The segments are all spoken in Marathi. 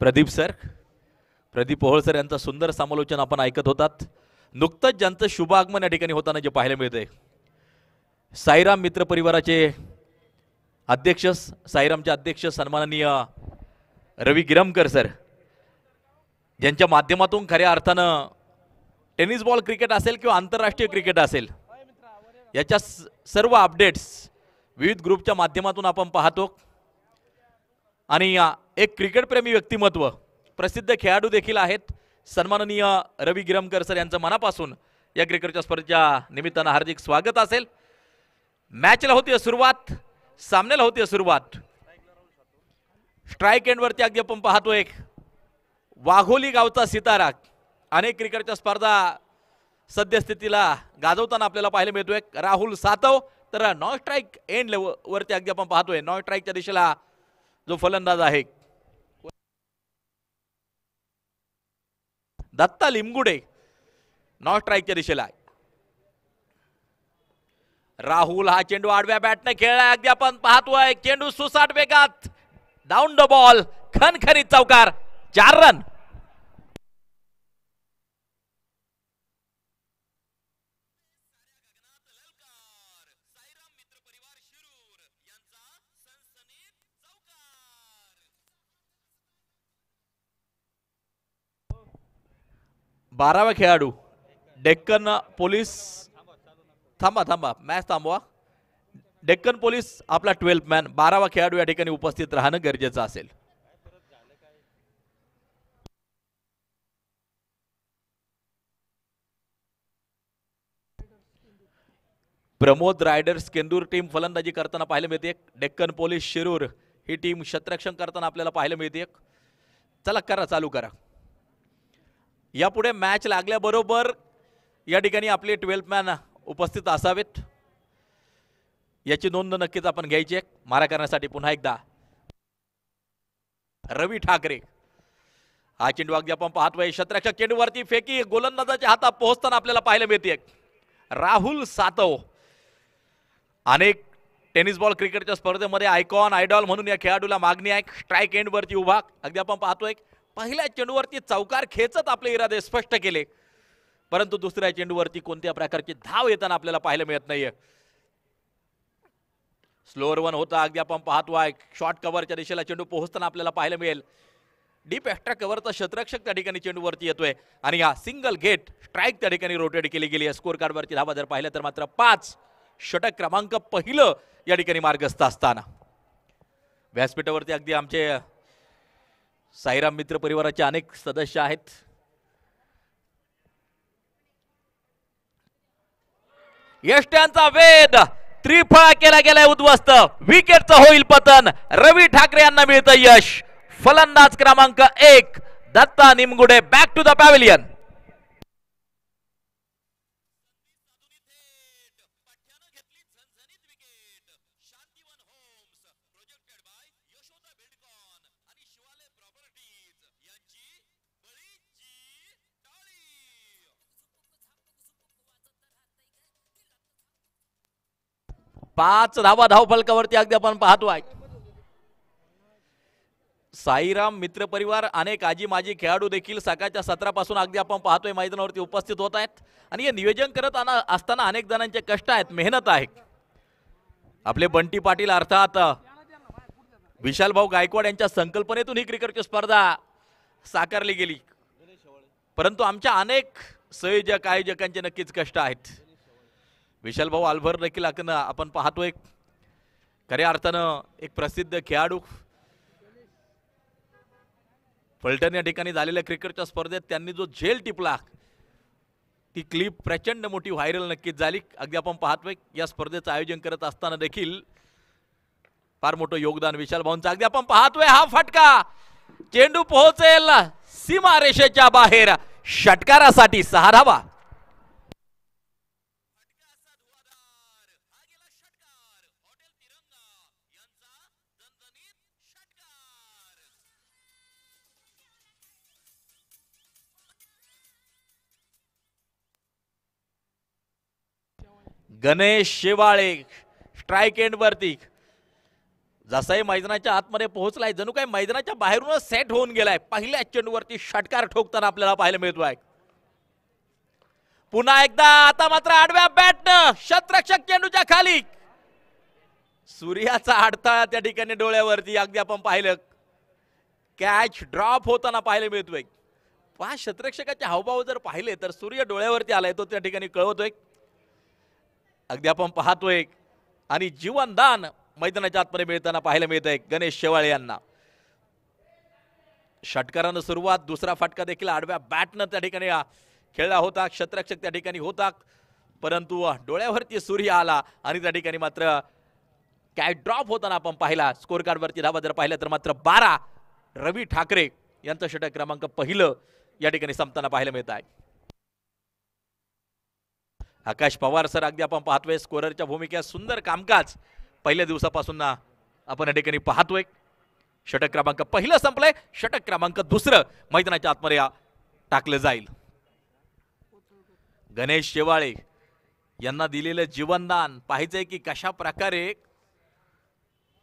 प्रदीप पोहळ सर यांचं सुंदर समालोचन आपण ऐकत होतात। नुकतंच ज्यांचं शुभ आगमन या ठिकाणी होताना जे पाहायला मिळते, साईराम मित्र परिवाराचे अध्यक्ष, साईरामचे अध्यक्ष सन्माननीय रवी गिरमकर सर, ज्यांच्या माध्यमातून खऱ्या अर्थानं टेनिस बॉल क्रिकेट असेल किंवा आंतरराष्ट्रीय क्रिकेट असेल याच्या सर्व अपडेट्स विविध ग्रुपच्या माध्यमातून आपण पाहतो। आणि एक क्रिकेट प्रेमी व्यक्तिमत्व, प्रसिद्ध खेळाडू देखील आहेत सन्माननीय रवी गिरमकर सर यांचं मनापासून या क्रिकेटच्या स्पर्धेच्या निमित्तानं हार्दिक स्वागत असेल। मॅचला होती सुरुवात, सामन्याला होती सुरुवात। स्ट्राइक एंडवरती अगदी आपण पाहतोय वाघोली गावचा सितारा अनेक क्रिकेटच्या स्पर्धा सद्यस्थितीला गाजवताना आपल्याला पाहायला मिळतोय राहुल सातव। तर नॉन स्ट्राइक एंड वरती अगदी आपण पाहतोय नॉन स्ट्राइकच्या दिशेला जो फलंदाज आहे दत्ता लिमगुडे, नॉन स्ट्राइकच्या दिशेला आहे। राहुल हा चेंडू आडव्या बॅटने खेळला, अगदी आपण पाहतोय चेंडू सुसाट वेगात डाऊन द बॉल, खणखणीत चौकार, 4 रन। बारावा खेळाडू डेक्कन पोलीस, थांबा मॅच थांबवा। डेक्कन पोलीस आपला 12th मॅन 12वा खेळाडू या ठिकाणी उपस्थित राहणं गरजेचं असेल। प्रमोद रायडर्स केंदूर टीम फलंदाजी करताना पाहायला मिळते। डेक्कन पोलीस शिरूर ही टीम क्षेत्ररक्षण करताना आपल्याला पाहायला मिळते। चला करा, चालू करा। यापुढे मॅच लागल्याबरोबर या ठिकाणी आपले 12th मॅन उपस्थित असावेत याची नोंद नक्कीच आपण घ्यायची। मारा करण्यासाठी पुन्हा एकदा रवी ठाकरे, हा चेंडू अगदी आपण पाहतोय क्षेत्ररक्षक चेंडूवरती फेकी गोलंदाजाच्या हातात पोहोचताना आपल्याला पाहायला मिळते राहुल सातव। अनेक टेनिस बॉल क्रिकेटच्या स्पर्धेमध्ये आयकॉन आयडॉल म्हणून या खेळाडूला मागणी आहे। स्ट्राइक एंड वरती उभा, अगदी आपण पाहतोय पहिल्या चेंडूवरती चौकार खेचत आपले इरादे स्पष्ट केले, परंतु दुसऱ्या चेंडूवरती कोणत्या प्रकारची धाव येताना आपल्याला पाहायला मिळत नाहीये। स्लोअर वन होता, अगदी आपण पाहतोय शॉर्ट कव्हरच्या दिशेला चेंडू पोहोचताना आपल्याला पाहायला मिळेल। डीप एक्स्ट्रा कव्हरचा क्षेत्ररक्षक त्या ठिकाणी चेंडूवरती येतोय आणि हा सिंगल गेट स्ट्राइक त्या ठिकाणी रोटेट केली गेली आहे। स्कोर कार्डवरती धावा जर पाहिलं तर मात्र 5, षटक क्रमांक पहिलं या ठिकाणी मार्गस्थ असताना व्यासपीठावरती अगदी आमचे साईराम मित्र परिवाराचे अनेक सदस्य आहेत। यष्ट्यांचा वेध त्रिफळा केला गेलाय उद्ध्वस्त, विकेटचं होईल पतन, रवी ठाकरे यांना मिळतं यश। फलंदाज क्रमांक 1 Datta Nimgude back to the pavilion. पाच धावा धावफलकावरती अगदी आपण पाहतोय साईराम मित्र परिवार, अनेक आजी माजी खेळाडू देखील सकाळच्या सत्रापासून अगदी आपण पाहतोय मैदानावरती उपस्थित होत आहेत आणि हे नियोजन करत असताना अनेक जणांचे कष्ट आहेत, मेहनत आहे। आपले बंटी पाटील अर्थात विशाल भाऊ गायकवाड यांच्या संकल्पनेतून ही क्रिकेटची स्पर्धा साकारली गेली, परंतु आमच्या अनेक संयोजक आयोजकांचे नक्कीच कष्ट आहेत। विशाल भाऊ आल्भर देखील आपण पाहतोय खऱ्या अर्थानं एक प्रसिद्ध खेळाडू। फलटण या ठिकाणी झालेल्या क्रिकेटच्या स्पर्धेत त्यांनी जो झेल टिपला ती क्लिप प्रचंड मोठी व्हायरल नक्कीच झाली। अगदी आपण पाहतोय या स्पर्धेचं आयोजन करत असताना देखील फार मोठं योगदान विशाल भाऊंचं। अगदी आपण पाहतोय हा फटका, चेंडू पोहोचेल सीमा रेषेच्या बाहेर, षटकारासाठी 6 धावा। गणेश शेवाळे स्ट्राइक एंड वरती जसाही मैदानाच्या आतमध्ये पोहोचलाय जणू काही मैदानाच्या बाहेरूनच सेट होऊन गेलाय. पहिल्या चेंडूवरती षटकार ठोकताना आपल्याला पाहायला मिळतोय. पुन्हा एकदा आता मात्र आडव्या बॅटनं शतरक्षक चेंडूच्या खाली. सूर्याचा अडथळा त्या ठिकाणी डोळ्यावरती अगदी आपण पाहिलं. कॅच ड्रॉप होताना पाहायला मिळतोय. पाच शतरक्षकाचे हावभाव जर पाहिले तर सूर्य डोळ्यावरती आलाय तो त्या ठिकाणी कळवतोय. अगदी आपण पाहतोय आणि जीवनदान मैदानाच्या आतमध्ये मिळताना पाहायला मिळतंय गणेश शेवाळे यांना. षटकारानं सुरुवात, दुसरा फटका देखील आडव्या बॅटनं त्या ठिकाणी खेळला होता. क्षेत्ररक्षक त्या ठिकाणी होता परंतु डोळ्यावरती सूर्य आला आणि त्या ठिकाणी मात्र कॅच ड्रॉप होताना आपण पाहिला. स्कोर कार्डवरती धावा जर पाहिलं तर मात्र 12 रवी ठाकरे यांचं षटक क्रमांक पहिलं या ठिकाणी संपताना पाहायला मिळत आहे. आकाश पवार सर अगदी आपण पाहतोय स्कोररच्या भूमिकेत सुंदर कामकाज पहिल्या दिवसापासून आपण या ठिकाणी पाहतोय. षटक क्रमांक पहिलं संपलंय, षटक क्रमांक दुसरं मैदानाच्या आतमध्ये टाकलं जाईल. गणेश शेवाळे यांना दिलेलं जीवनदान पाहिजे की कशा प्रकारे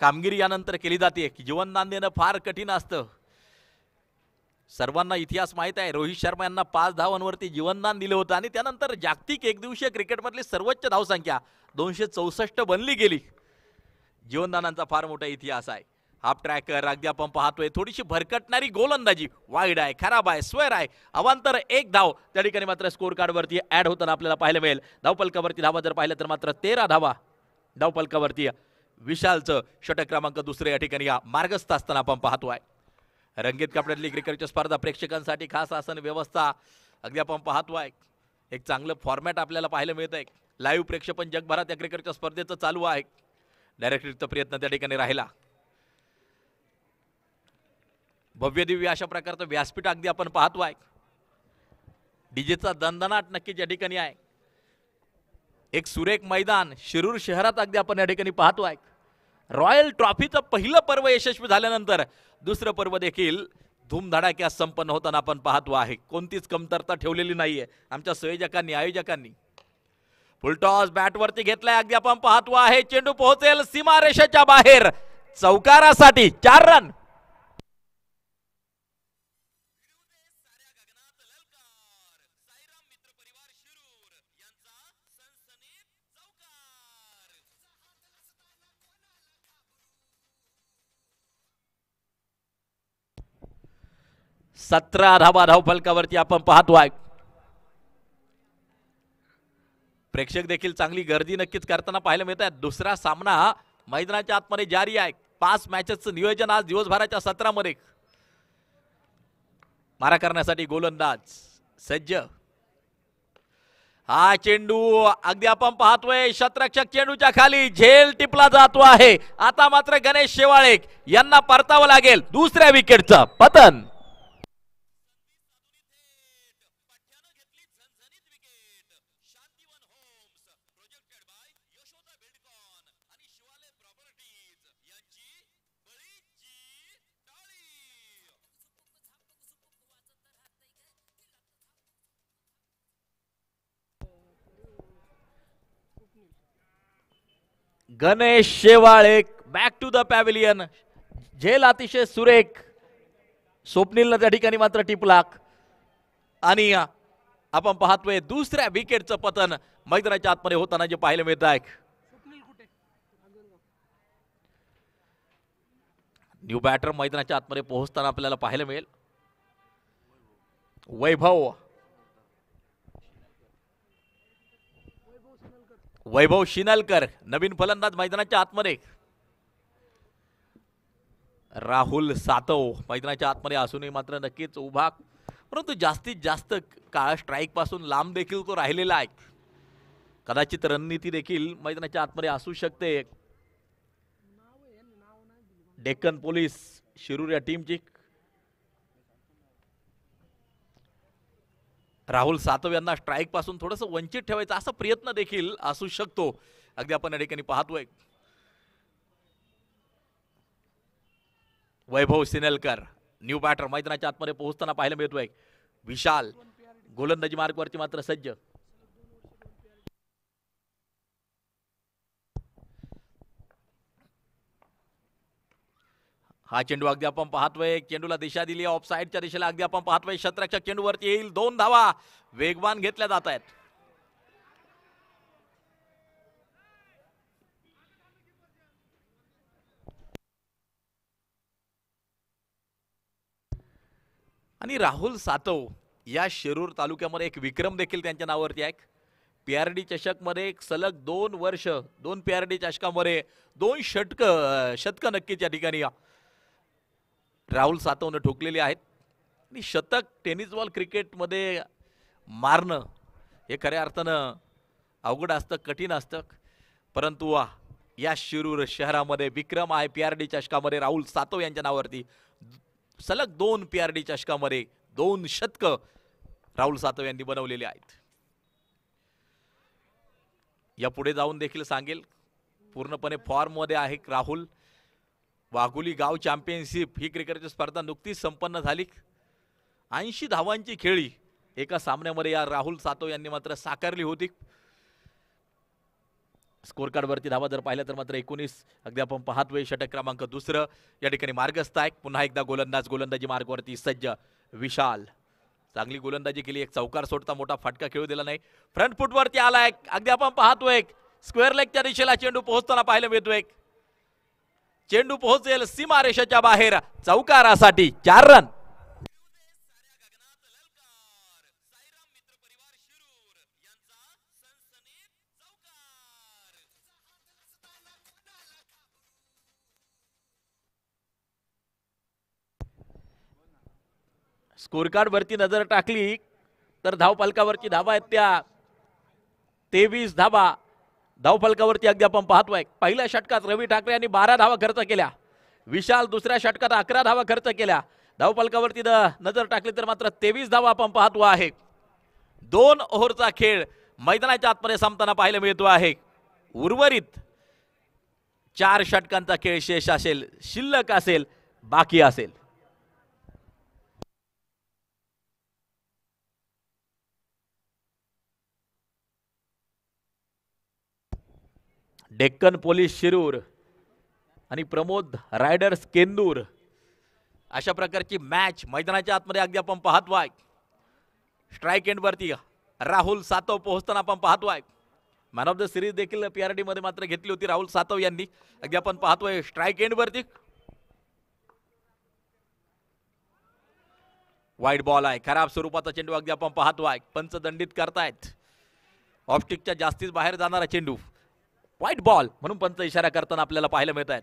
कामगिरी यानंतर केली जाते. जीवनदान देणं फार कठीण असतं. सर्वांना इतिहास माहित आहे. रोहित शर्मा यांना 5 धावांवरती जीवनदान दिलं होतं आणि त्यानंतर जागतिक एकदिवसीय क्रिकेटमधली सर्वोच्च धावसंख्या 264 बनली गेली. जीवनदानांचा फार मोठा इतिहास आहे. हाफ ट्रॅकर अगदी आपण पाहतोय थोडीशी भरकटणारी गोलंदाजी, वाईड आहे, खराब आहे, स्क्वेअर आहे, अवांतर 1 धाव त्या ठिकाणी मात्र स्कोर कार्डवरती ऍड होताना आपल्याला पाहायला मिळेल. धावफलकावरती धावा जर पाहिलं तर मात्र 13 धावा धावफलकावरती विशालचं षटक क्रमांक दुसरे या ठिकाणी मार्गस्थ असताना आपण पाहतोय. रंगीत कपड्यातली क्रिकेटची स्पर्धा प्रेक्षकांसाठी खास आसन व्यवस्था अगदी आपण पाहतोय. एक चांगलं फॉर्मॅट आपल्याला पाहायला मिळतंय. लाईव्ह प्रेक्षेपण जगभरात या क्रिकेटच्या स्पर्धेचं चालू आहे. डायरेक्टरीचा प्रयत्न त्या ठिकाणी राहिला. भव्य दिव्य अशा प्रकारचं व्यासपीठ अगदी आपण पाहतोय. डीजेचा दणदणाट नक्कीच या ठिकाणी आहे. एक सुरेख मैदान शिरूर शहरात अगदी आपण या ठिकाणी पाहतोय. रॉयल ट्रॉफीचं पहिलं पर्व यशस्वी झाल्यानंतर दुसरं पर्व देखील धूमधडाक्यात संपन्न होताना आपण पाहतो आहे. कोणतीच कमतरता ठेवलेली नाहीये आमच्या संयोजकांनी, आयोजकांनी. फुलटॉस बॅटवरती घेतलाय अगदी आपण पाहतो आहे. चेंडू पोहोचेल सीमारेषेच्या बाहेर चौकारासाठी 4 रन. सतरा धावा धावफलकावरती आपण पाहतोय. प्रेक्षक देखील चांगली गर्दी नक्कीच करताना पाहायला मिळत आहे. दुसरा सामना मैदानाच्या आतमध्ये जारी आहे. 5 मॅचेसचं नियोजन आज दिवसभराच्या सत्रामध्ये. मारा करण्यासाठी गोलंदाज सज्ज. हा चेंडू अगदी आपण पाहतोय शतरक्षक चेंडूच्या खाली झेल टिपला जातो आहे. आता मात्र गणेश शेवाळे यांना परतावं लागेल. दुसऱ्या विकेटचं पतन. Ganesh Shewale back to the pavilion. झेल अतिशय सुरेख. स्वप्नीलनं त्या ठिकाणी मात्र टिपला आणि आपण पाहतोय दुसऱ्या विकेटचं पतन मैदानाच्या आतमध्ये होताना जे पाहायला मिळत आहे. न्यू बॅटर मैदानाच्या आतमध्ये पोहोचताना आपल्याला पाहायला मिळेल. वैभव शिनलकर नवीन फलंदाज मैदानाच्या आतमध्ये. राहुल सातव मैदानाच्या आतमध्ये असूनही मात्र नक्कीच उभा, परंतु जास्तीत जास्त काळ स्ट्राईक पासून लांब देखील तो राहिलेला आहे. कदाचित रणनीती देखील मैदानाच्या आतमध्ये असू शकते. डेक्कन पोलीस शिरूर या टीमची. राहुल सातव यांना स्ट्राईक पासून थोडंसं वंचित ठेवायचा असा प्रयत्न देखील असू शकतो. अगदी आपण या ठिकाणी पाहतोय. वैभव सिनेलकर न्यू बॅटर मैदानाच्या आतमध्ये पोहोचताना पाहायला मिळतोय. विशाल गोलंदाजी मार्गवरती मात्र सज्ज. हा चेंडू अगदी आपण पाहतोय, चेंडूला दिशा दिली ऑफ साईडच्या दिशेला, अगदी आपण पाहतोय शतरक्षक चेंडूवरती येईल, 2 धावा वेगवान घेतल्या जात आहेत. आणि राहुल सातव या शिरूर तालुक्यामध्ये एक विक्रम देखील त्यांच्या नावावरती आहे. पीआरडी चषक मध्ये एक सलग 2 वर्ष 2 पीआरडी चषकामध्ये 2 शतक नक्कीच या ठिकाणी राहुल सातवने ठोकलेली आहेत. आणि शतक टेनिस बॉल क्रिकेटमध्ये मारणं हे खऱ्या अर्थानं अवघड असतं, कठीण असतं. परंतु या शिरूर शहरामध्ये विक्रम आहे. पीआरडी चषकामध्ये राहुल सातव यांच्या नावावरती सलग 2 पीआरडी चषकामध्ये 2 शतक राहुल सातव यांनी बनवलेले आहेत. या पुढे जाऊन देखील सांगेल, पूर्णपणे फॉर्म मध्ये आहे राहुल. वाघोली गाव चॅम्पियनशिप ही क्रिकेटची स्पर्धा नुकतीच संपन्न झाली. 80 धावांची खेळी एका सामन्यामध्ये या राहुल सातव यांनी मात्र साकारली होती. स्कोर कार्ड वरती धावा जर पाहिलं तर मात्र 19, अगदी आपण पाहतोय षटक क्रमांक 2 या ठिकाणी मार्गस्थ आहे. पुन्हा एकदा गोलंदाजी मार्गावरती सज्ज विशाल. चांगली गोलंदाजी केली, एक चौकार सोडता मोठा फटका खेळू दिला नाही. फ्रंट फुट वरती आलाय, अगदी आपण पाहतोय स्क्वेअर लेगच्या दिशेला चेंडू पोहोचताना पाहायला मिळतोय. चेंडू पोहोचेल सीमारेषेच्या बाहेर, चौकारासाठी 4 रन. स्कोर कार्ड वरती नजर टाकली तर धावफलकावरची धावा आहेत त्या 23 धावा धावफलकावरती अगदी आपण पाहतोय. पहिल्या षटकात रवी ठाकरे यांनी 12 धावा खर्च केल्या. विशाल दुसऱ्या षटकात 11 धावा खर्च केल्या. धावफलकावरती नजर टाकली तर मात्र 23 धावा आपण पाहतो आहे. 2 ओव्हरचा खेळ मैदानाच्या आतमध्ये संपताना पाहायला मिळतो आहे. उर्वरित 4 षटकांचा खेळ शेष असेल, शिल्लक असेल, बाकी असेल. डेक्कन पोलीस शिरूर आणि प्रमोद रायडर्स केंदूर अशा प्रकारची मॅच मैदानाच्या आतमध्ये अगदी आपण पाहतोय. स्ट्राइक एंड वरती राहुल सातव पोहोचताना आपण पाहतोय. मॅन ऑफ द सिरीज देखील पीआरडी मध्ये मात्र घेतली होती राहुल सातव यांनी. अगदी आपण पाहतोय स्ट्राइक एंड वरती वाईट बॉल आहे, खराब स्वरूपाचा चेंडू अगदी आपण पाहतोय. पंच दंडित करतायत. ऑफस्टिकच्या जास्तीच बाहेर जाणारा चेंडू व्हाईट बॉल म्हणून पंच इशारा करताना आपल्याला पाहायला मिळत आहेत.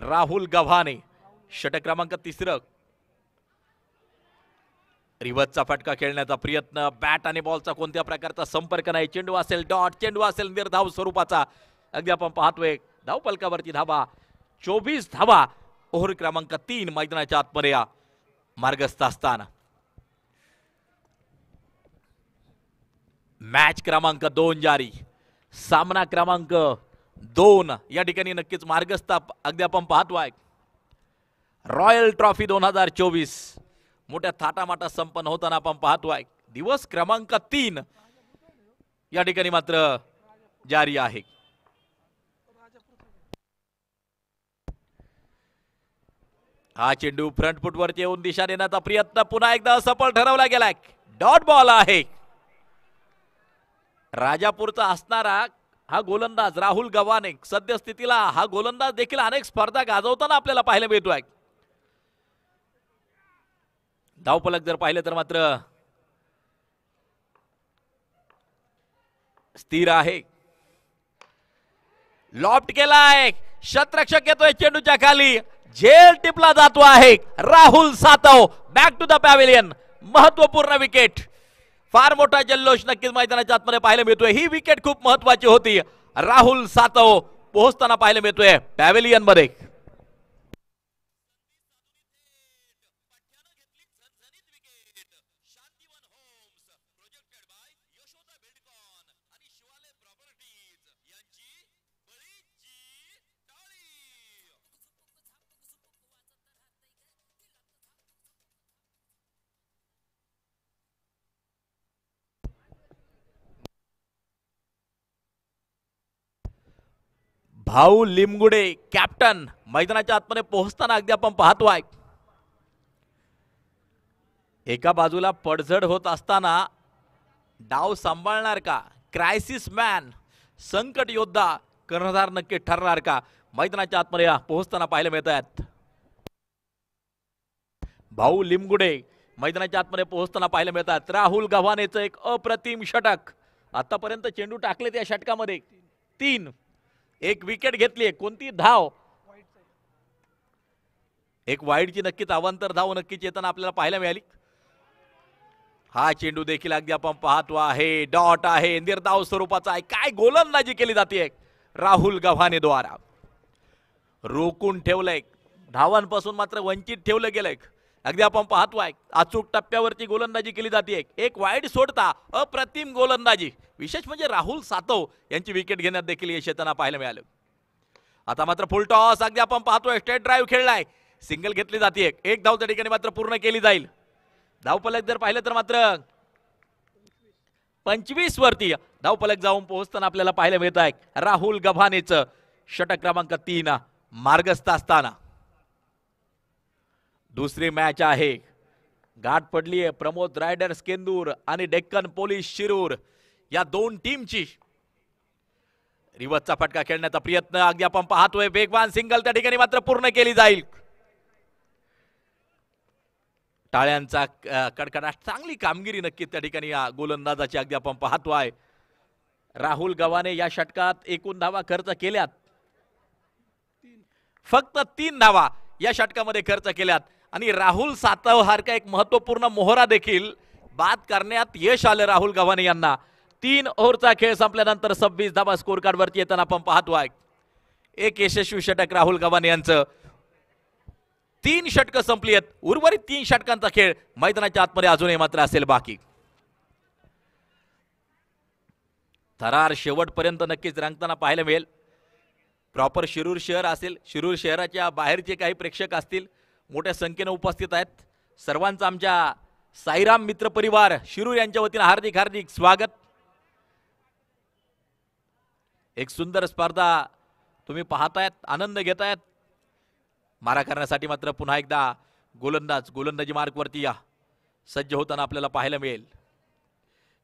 राहुल गव्हाणे षटक क्रमांक 3. रिव्हर्सचा फटका खेळण्याचा प्रयत्न, बॅट आणि बॉलचा कोणत्या प्रकारचा संपर्क नाही. चेंडू असेल डॉट, चेंडू असेल निर्धाव स्वरूपाचा. अगदी आपण पाहतोय धावफलकावरती धावा 24 धावा ओव्हर क्रमांक 3 मैदानाच्या आतमध्ये मार्गस्थ असताना. मॅच क्रमांक 2 जारी, सामना क्रमांक 2 या ठिकाणी नक्कीच मार्गस्थ अगदी आपण पाहतोय. रॉयल ट्रॉफी 2024 मोठ्या थाटामाटा संपन्न होताना आपण पाहतोय. दिवस क्रमांक 3 या ठिकाणी मात्र जारी आहे. हा चेंडू फ्रंट फुट वरती येऊन दिशा देण्याचा प्रयत्न पुन्हा एकदा असफल ठरवला गेलाय. डॉट बॉल आहे. राजापूरचा असणारा हा गोलंदाज राहुल गव्हाणे सद्यस्थितीला हा गोलंदाज देखील अनेक स्पर्धा गाजवताना आपल्याला पाहायला मिळतोय. धावफलक जर पाहिलं तर मात्र स्थिर आहे. लॉफ्ट केलाय, शतरक्षक येतोय चेंडूच्या खाली, झेल टिपला जातो आहे. Rahul Satav back to the pavilion. महत्वपूर्ण विकेट, फार मोठा जल्लोष नक्कीच मैदानाच्या आतमध्ये पाहायला मिळतोय. ही विकेट खूप महत्वाची होती. राहुल सातव पोहोचताना पाहायला मिळतोय पॅव्हिलियन मध्ये. भाऊ लिमगुडे कॅप्टन मैदानाच्या आतमध्ये पोहोचताना अगदी आपण पाहतोय एका बाजूला पडझड होत असताना डाव सांभाळणार का क्रायसिस मॅन संकट योद्धा कर्णधार नक्की ठरणार का मैदानाच्या आतमध्ये पोहोचताना पाहायला मिळत आहेत भाऊ लिमगुडे मैदानाच्या आतमध्ये पोहोचताना पाहायला मिळतात राहुल गव्हाणेचं एक अप्रतिम षटक आतापर्यंत चेंडू टाकले त्या षटकामध्ये 3 एक विकेट घेतली कोणती धाव एक वाईडची नक्कीच अवांतर धाव नक्कीच येताना आपल्याला पाहायला मिळाली हा चेंडू देखील अगदी आपण पाहतो आहे डॉट आहे निर्धाव स्वरूपाचा आहे काय गोलंदाजी केली जाते राहुल गव्हाणे द्वारा रोखून ठेवलंय धावांपासून मात्र वंचित ठेवलं गेलंय अगदी आपण पाहतोय अचूक टप्प्यावरती गोलंदाजी केली जाते एक वाईड सोडता अप्रतिम गोलंदाजी विशेष म्हणजे राहुल सातव यांची विकेट घेण्यात देखील यश येताना पाहायला मिळालं आता मात्र फुल टॉस अगदी आपण पाहतोय स्ट्रेट ड्राईव्ह खेळलाय सिंगल घेतली जाते एक धाव त्या ठिकाणी मात्र पूर्ण केली जाईल धावफलक जर पाहिलं तर मात्र 25 वरती धावफलक जाऊन पोहोचताना आपल्याला पाहायला मिळत आहे राहुल गव्हाणेचं षटक क्रमांक 3 मार्गस्थ असताना दुसरी मॅच आहे गाठ पडली आहे प्रमोद रायडर्स केंदूर आणि डेक्कन पोलीस शिरूर या दोन टीमची रिवर्सचा फटका खेळण्याचा प्रयत्न अगदी आपण पाहतोय वेगवान सिंगल त्या ठिकाणी मात्र पूर्ण केली जाईल टाळ्यांचा कडकडाट चांगली कामगिरी नक्की त्या ठिकाणी गोलंदाजाची अगदी आपण पाहतोय राहुल गव्हाणे या षटकात एकूण धावा खर्च केल्यात फक्त 3 धावा या षटकामध्ये खर्च केल्यात आणि राहुल सातव सारखा एक महत्वपूर्ण मोहरा देखील बाद करण्यात यश आलं राहुल गव्हाणे यांना 3 ओव्हरचा खेळ संपल्यानंतर 26 धावा स्कोर कार्ड वरती येताना आपण पाहतोय एक यशस्वी षटक राहुल गव्हाणे यांचं 3 षटकं संपली आहेत उर्वरित 3 षटकांचा खेळ मैदानाच्या आतमध्ये अजूनही मात्र असेल बाकी थरार शेवटपर्यंत नक्कीच रंगताना पाहायला मिळेल प्रॉपर शिरूर शहर असेल शिरूर शहराच्या बाहेरचे काही प्रेक्षक असतील मोठ्या संख्येने उपस्थित आहेत सर्वांचं आमच्या साईराम मित्र परिवार शिरूर यांच्या वतीने हार्दिक हार्दिक स्वागत एक सुंदर स्पर्धा तुम्ही पाहतायत आनंद घेतायत मारा करण्यासाठी मात्र पुन्हा एकदा गोलंदाजी मार्ग वरती या सज्ज होताना आपल्याला पाहायला मिळेल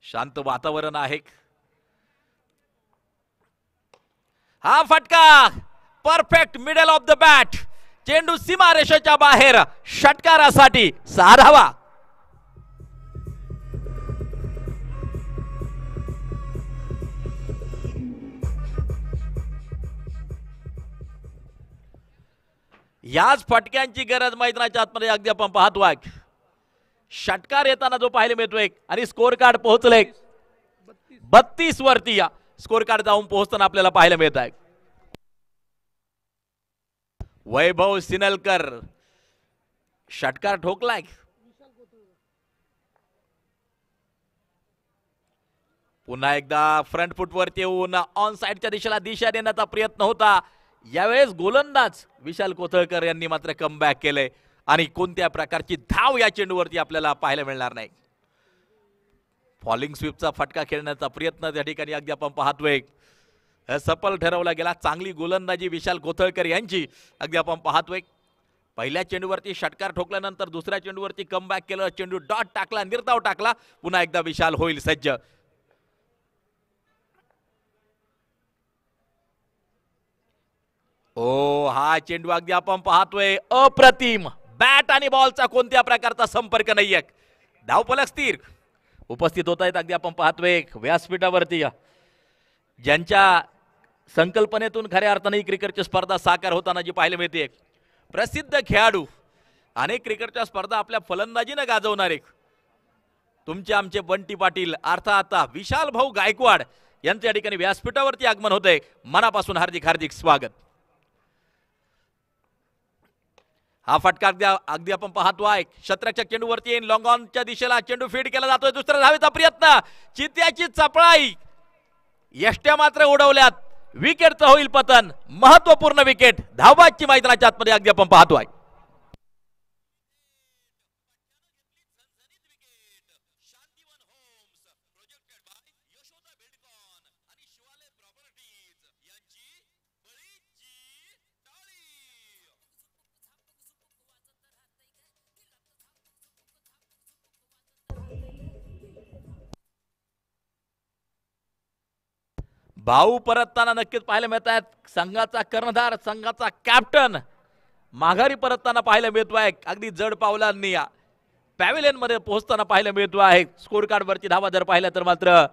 शांत वातावरण आहे हा फटका perfect middle of the bat चेंडू सीमारेषेच्या बाहेर षटकारासाठी 6 धावा याच फटक्यांची गरज मैदानाच्या आतमध्ये अगदी आपण पाहतोय षटकार येताना जो पाहायला मिळतोय आणि स्कोर कार्ड पोहोचले 32 वरती या स्कोर कार्ड जाऊन पोहोचताना आपल्याला पाहायला मिळत आहे वैभव सिनलकर षटकार ठोकलाय पुन्हा एकदा फ्रंट फुट वरती येऊन ऑन साइडच्या दिशेला दिशा देण्याचा प्रयत्न होता यावेळेस गोलंदाज विशाल कोथळकर यांनी मात्र कमबॅक केलंय आणि कोणत्या प्रकारची धाव या चेंडूवरती आपल्याला पाहायला मिळणार नाही फॉलिंग स्वीपचा फटका खेळण्याचा प्रयत्न त्या ठिकाणी अगदी आपण पाहतोय सफल ठरवला गेला चांगली गोलंदाजी विशाल कोथळकर यांची अगदी आपण पाहतोय पहिल्या चेंडूवरती षटकार ठोकल्यानंतर दुसऱ्या चेंडूवरती कमबॅक केलं चेंडू डॉट टाकला निर्धाव टाकला पुन्हा एकदा विशाल होईल सज्ज ओ हा चेंडू अगदी आपण पाहतोय अप्रतिम बॅट आणि बॉलचा कोणत्या प्रकारचा संपर्क नाहीये धावफलक स्थिर उपस्थित होत आहेत अगदी आपण पाहतोय व्यासपीठावरती ज्यांच्या संकल्पनेतून खऱ्या अर्थाने क्रिकेटची स्पर्धा साकार होताना जी पाहायला मिळते प्रसिद्ध खेळाडू अनेक क्रिकेटच्या स्पर्धा आपल्या फलंदाजीने गाजवणारे तुमचे आमचे बंटी पाटील अर्थात विशाल भाऊ गायकवाड यांच्या या ठिकाणी व्यासपीठावरती आगमन होतंय मनापासून हार्दिक हार्दिक स्वागत हा फटका अगदी आपण पाहतोय शतरक्षक चेंडूवरती येईन लॉंग ऑनच्या दिशेला चेंडू फीड केला जातोय दुसऱ्या धावेचा प्रयत्न चित्त्याची चपळाई यष्ट्या मात्र उडवल्यात विकेटचं होईल पतन महत्वपूर्ण विकेट धावबादची मैदानाच्या आतमध्ये अगदी आपण पाहतोय भाऊ परतताना नक्कीच पाहायला मिळत आहेत. संघाचा कर्णधार, संघाचा कॅप्टन माघारी परतताना पाहायला मिळतो आहे. अगदी जड पावलांनी या पॅव्हिलियन मध्ये पोहोचताना पाहायला मिळतो आहे. स्कोर कार्ड वरती धावा जर पाहिल्या तर मात्र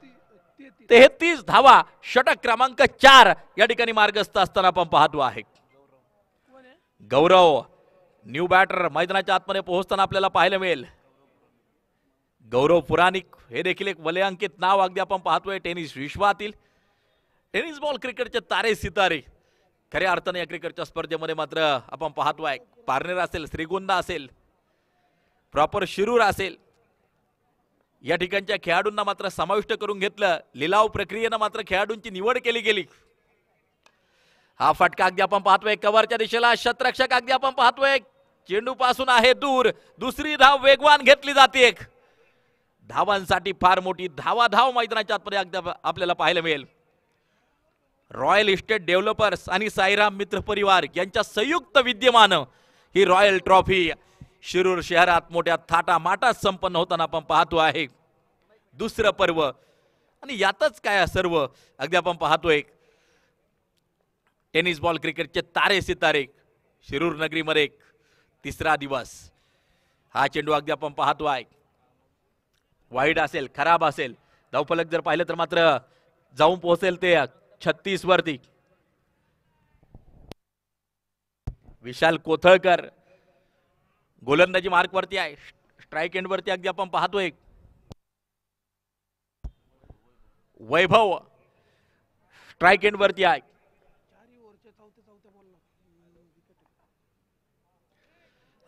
33 धावा, षटक क्रमांक 4 या ठिकाणी मार्गस्थ असताना आपण पाहतो आहे. गौरव न्यू बॅटर मैदानाच्या आतमध्ये पोहोचताना आपल्याला पाहायला मिळेल. गौरव पुराणिक हे देखील एक वलयांकित नाव अगदी आपण पाहतोय टेनिस विश्वातील. टेनिस बॉल क्रिकेटचे तारे सितारे खऱ्या अर्थाने या क्रिकेटच्या स्पर्धेमध्ये मात्र आपण पाहतोय. पारनेर असेल, श्रीगोंदा असेल, प्रॉपर शिरूर असेल, या ठिकाणच्या खेळाडूंना मात्र समाविष्ट करून घेतलं. लिलाव प्रक्रियेनं मात्र खेळाडूंची निवड केली गेली. हा फटका अगदी आपण पाहतोय कव्हरच्या दिशेला. शतरक्षक अगदी आपण पाहतोय चेंडू पासून आहे दूर. दुसरी धाव वेगवान घेतली जाते. धावांसाठी फार मोठी धाव मैदानाच्या आतमध्ये अगदी आपल्याला पाहायला मिळेल. रॉयल इस्टेट डेव्हलपर्स आणि साईराम मित्र परिवार यांच्या संयुक्त विद्यमानं ही रॉयल ट्रॉफी शिरूर शहरात मोठ्या थाटामाटात संपन्न होताना आपण पाहतो आहे. दुसरं पर्व आणि यातच काय सर्व अगदी आपण पाहतोय. टेनिस बॉल क्रिकेटचे तारे सितारे शिरूर नगरीमध्ये तिसरा दिवस. हा चेंडू अगदी आपण पाहतो आहे. वाईड असेल, खराब असेल, धावफलक जर पाहिलं तर मात्र जाऊन पोहोचेल ते 36 वरती. विशाल कोथळकर गोलंदाजी मार्क वरती आहे. स्ट्राइक एंड वरती अगदी आपण पाहतोय. वैभव स्ट्राइक एंड वरती आहे.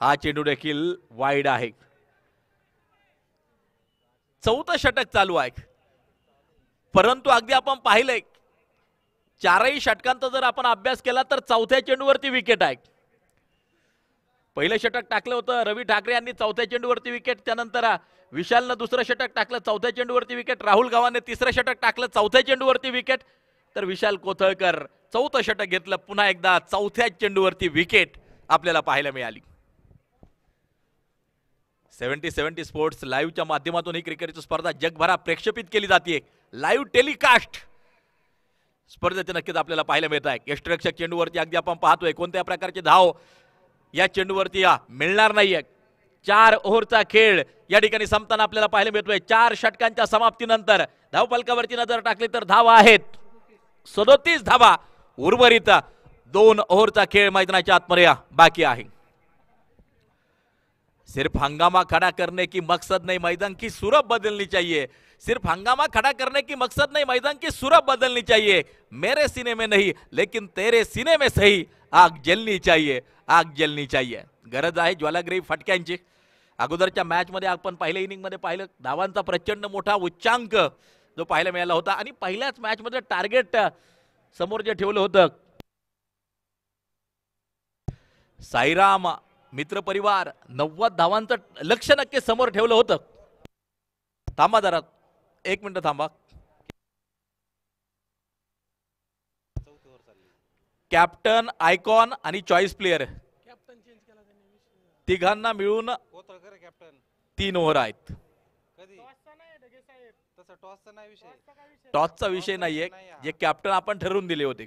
हा चेंडू देखील वाईड आहे. चौथं षटक चालू आहे. परंतु अगदी आपण पाहिलंय चारही षटकांचा जर आपण अभ्यास केला तर चौथ्या चेंडूवरती विकेट आहे. पहिलं षटक टाकलं होतं रवी ठाकरे यांनी चौथ्या चेंडूवरती विकेट. त्यानंतर विशालनं दुसरं षटक टाकलं चौथ्या चेंडूवरती विकेट. राहुल गावाने तिसरं षटक टाकलं चौथ्या चेंडूवरती विकेट. तर विशाल कोथळकर चौथं षटक घेतलं. पुन्हा एकदा चौथ्या चेंडूवरती विकेट आपल्याला पाहायला मिळाली. 70 स्पोर्ट्स लाईव्हच्या माध्यमातून ही क्रिकेटची स्पर्धा जगभरात प्रेक्षेपित केली जाते. लाईव्ह टेलिकास्ट स्पर्धेचे नक्कीच आपल्याला पाहायला मिळत आहे. यष्टरक्षक चेंडूवरती अगदी आपण पाहतोय कोणत्या प्रकारचे धाव या चेंडूवरती मिळणार नाहीये. 4 ओव्हरचा खेळ या ठिकाणी संपताना आपल्याला पाहायला मिळतोय. 4 षटकांच्या समाप्तीनंतर धावफलकावरती नजर टाकली तर धावा आहेत 37 धावा. उर्वरित 2 ओव्हरचा खेळ मैदानाच्या आतमध्ये बाकी आहे. सिर्फ हंगामा खड़ा करने की मकसद नहीं, मैदान की सूरत बदलनी चाहिए. सिर्फ हंगामा खड़ा करने की मकसद नहीं, मैदान की सूरत बदलनी चाहिए. मेरे सीने में नहीं लेकिन तेरे सीने में सही आग जलनी चाहिए, आग जलनी चाहिए. गरज आहे ज्वालाग्री फटक्यांची. अगोदरच्या मॅच मध्ये आपण पहिल्या इनिंग मध्ये पाहिलं धावांचा प्रचंड मोठा उच्चांक जो पाहायला मिळाला होता. आणि पहिल्याच मॅच मध्ये टार्गेट समोर जे ठेवलं होतं साईराम मित्र परिवार 90 धावांचं लक्ष्य नक्की समोर ठेवलं होतं. थांबा जरा 1 मिनिट थांबा. कॅप्टन, आयकॉन आणि चॉईस प्लेयर तिघांना मिळून 3 ओव्हर आहेत. टॉसचा विषय नाहीये, जे कॅप्टन आपण ठरवून दिले होते.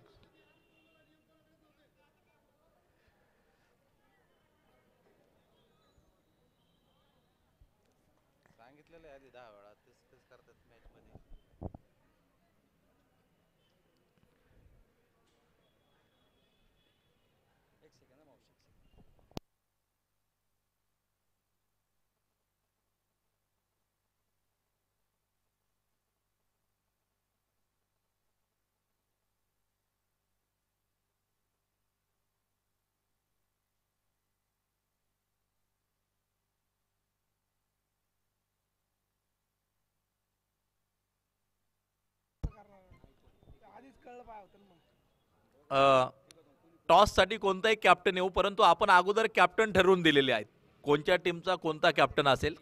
टॉस साठी कोणताही कॅप्टन येऊ, परंतु आपण अगोदर कॅप्टन ठरवून दिलेले आहेत कोणत्या टीमचा कोणता कॅप्टन असेल.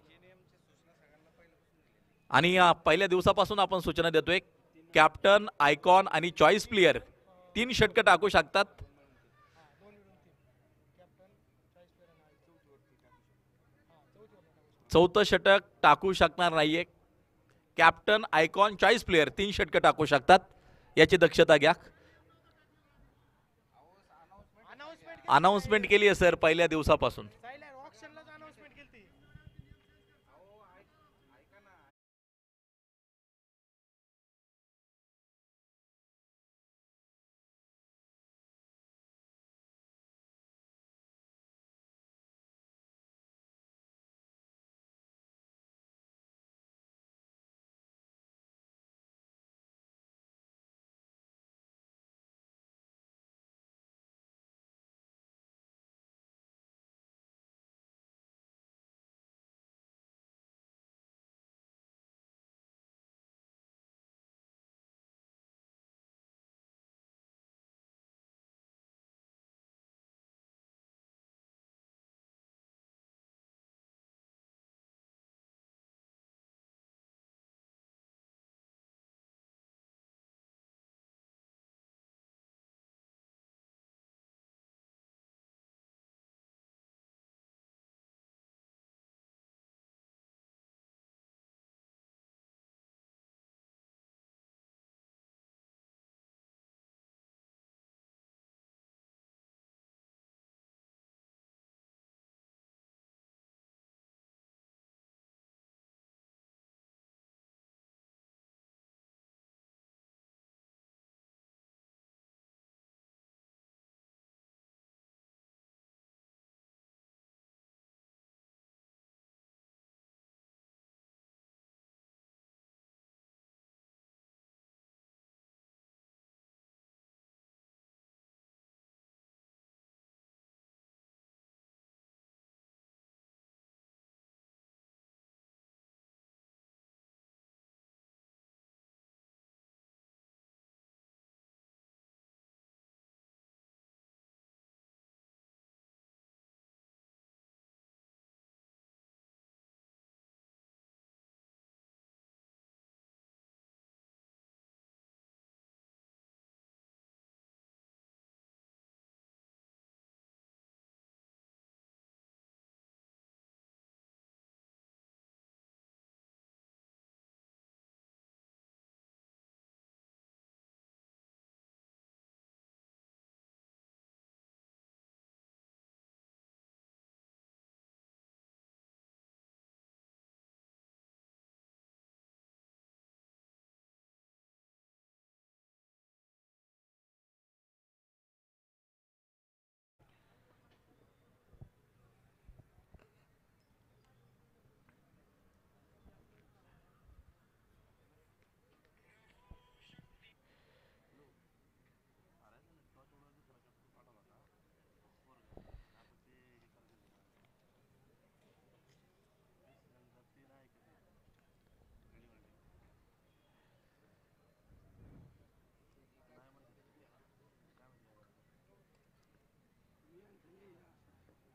आणि पहिल्या दिवसापासून आपण सूचना देतोय कॅप्टन, आयकॉन आणि चॉईस प्लेयर 3 षटक टाकू शकतात. चौथं षटक टाकू शकणार नाहीये. कॅप्टन, आयकॉन, चॉईस प्लेयर 3 षटक टाकू शकतात. याची दक्षता घ्या. अनाउन्समेंट केली आहे सर पहिल्या दिवसापासून.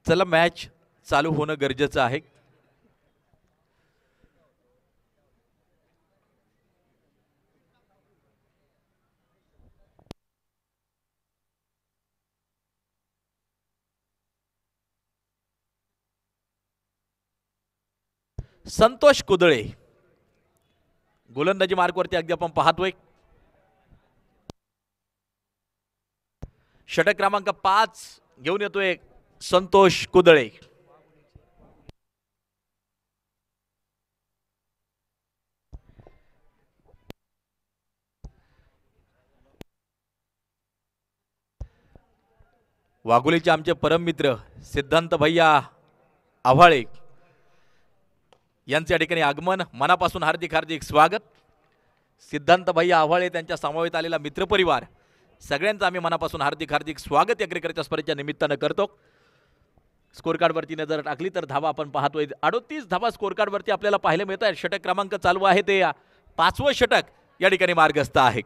चला मॅच चालू होणं गरजेचं आहे. संतोष कुदळे गोलंदाजी मार्कवरती अगदी आपण पाहतोय. षटक क्रमांक 5 घेऊन येतोय संतोष कुदळे. वाघोलीचे आमचे परम मित्र सिद्धांत भैया आव्हाळे यांचे या ठिकाणी आगमन. मनापासून हार्दिक हार्दिक स्वागत. सिद्धांत भैया आव्हाळे त्यांच्या समवेत आलेला मित्रपरिवार सगळ्यांचं आम्ही मनापासून हार्दिक हार्दिक स्वागत या क्रिकेटच्या स्पर्धेच्या निमित्तानं करतो. स्कोर कार्डवरती नजर टाकली तर धावा आपण पाहतोय 38 धावा स्कोर कार्डवरती आपल्याला पाहायला मिळत आहेत. षटक क्रमांक चालू आहे ते 5वं षटक या ठिकाणी मार्गस्थ आहे.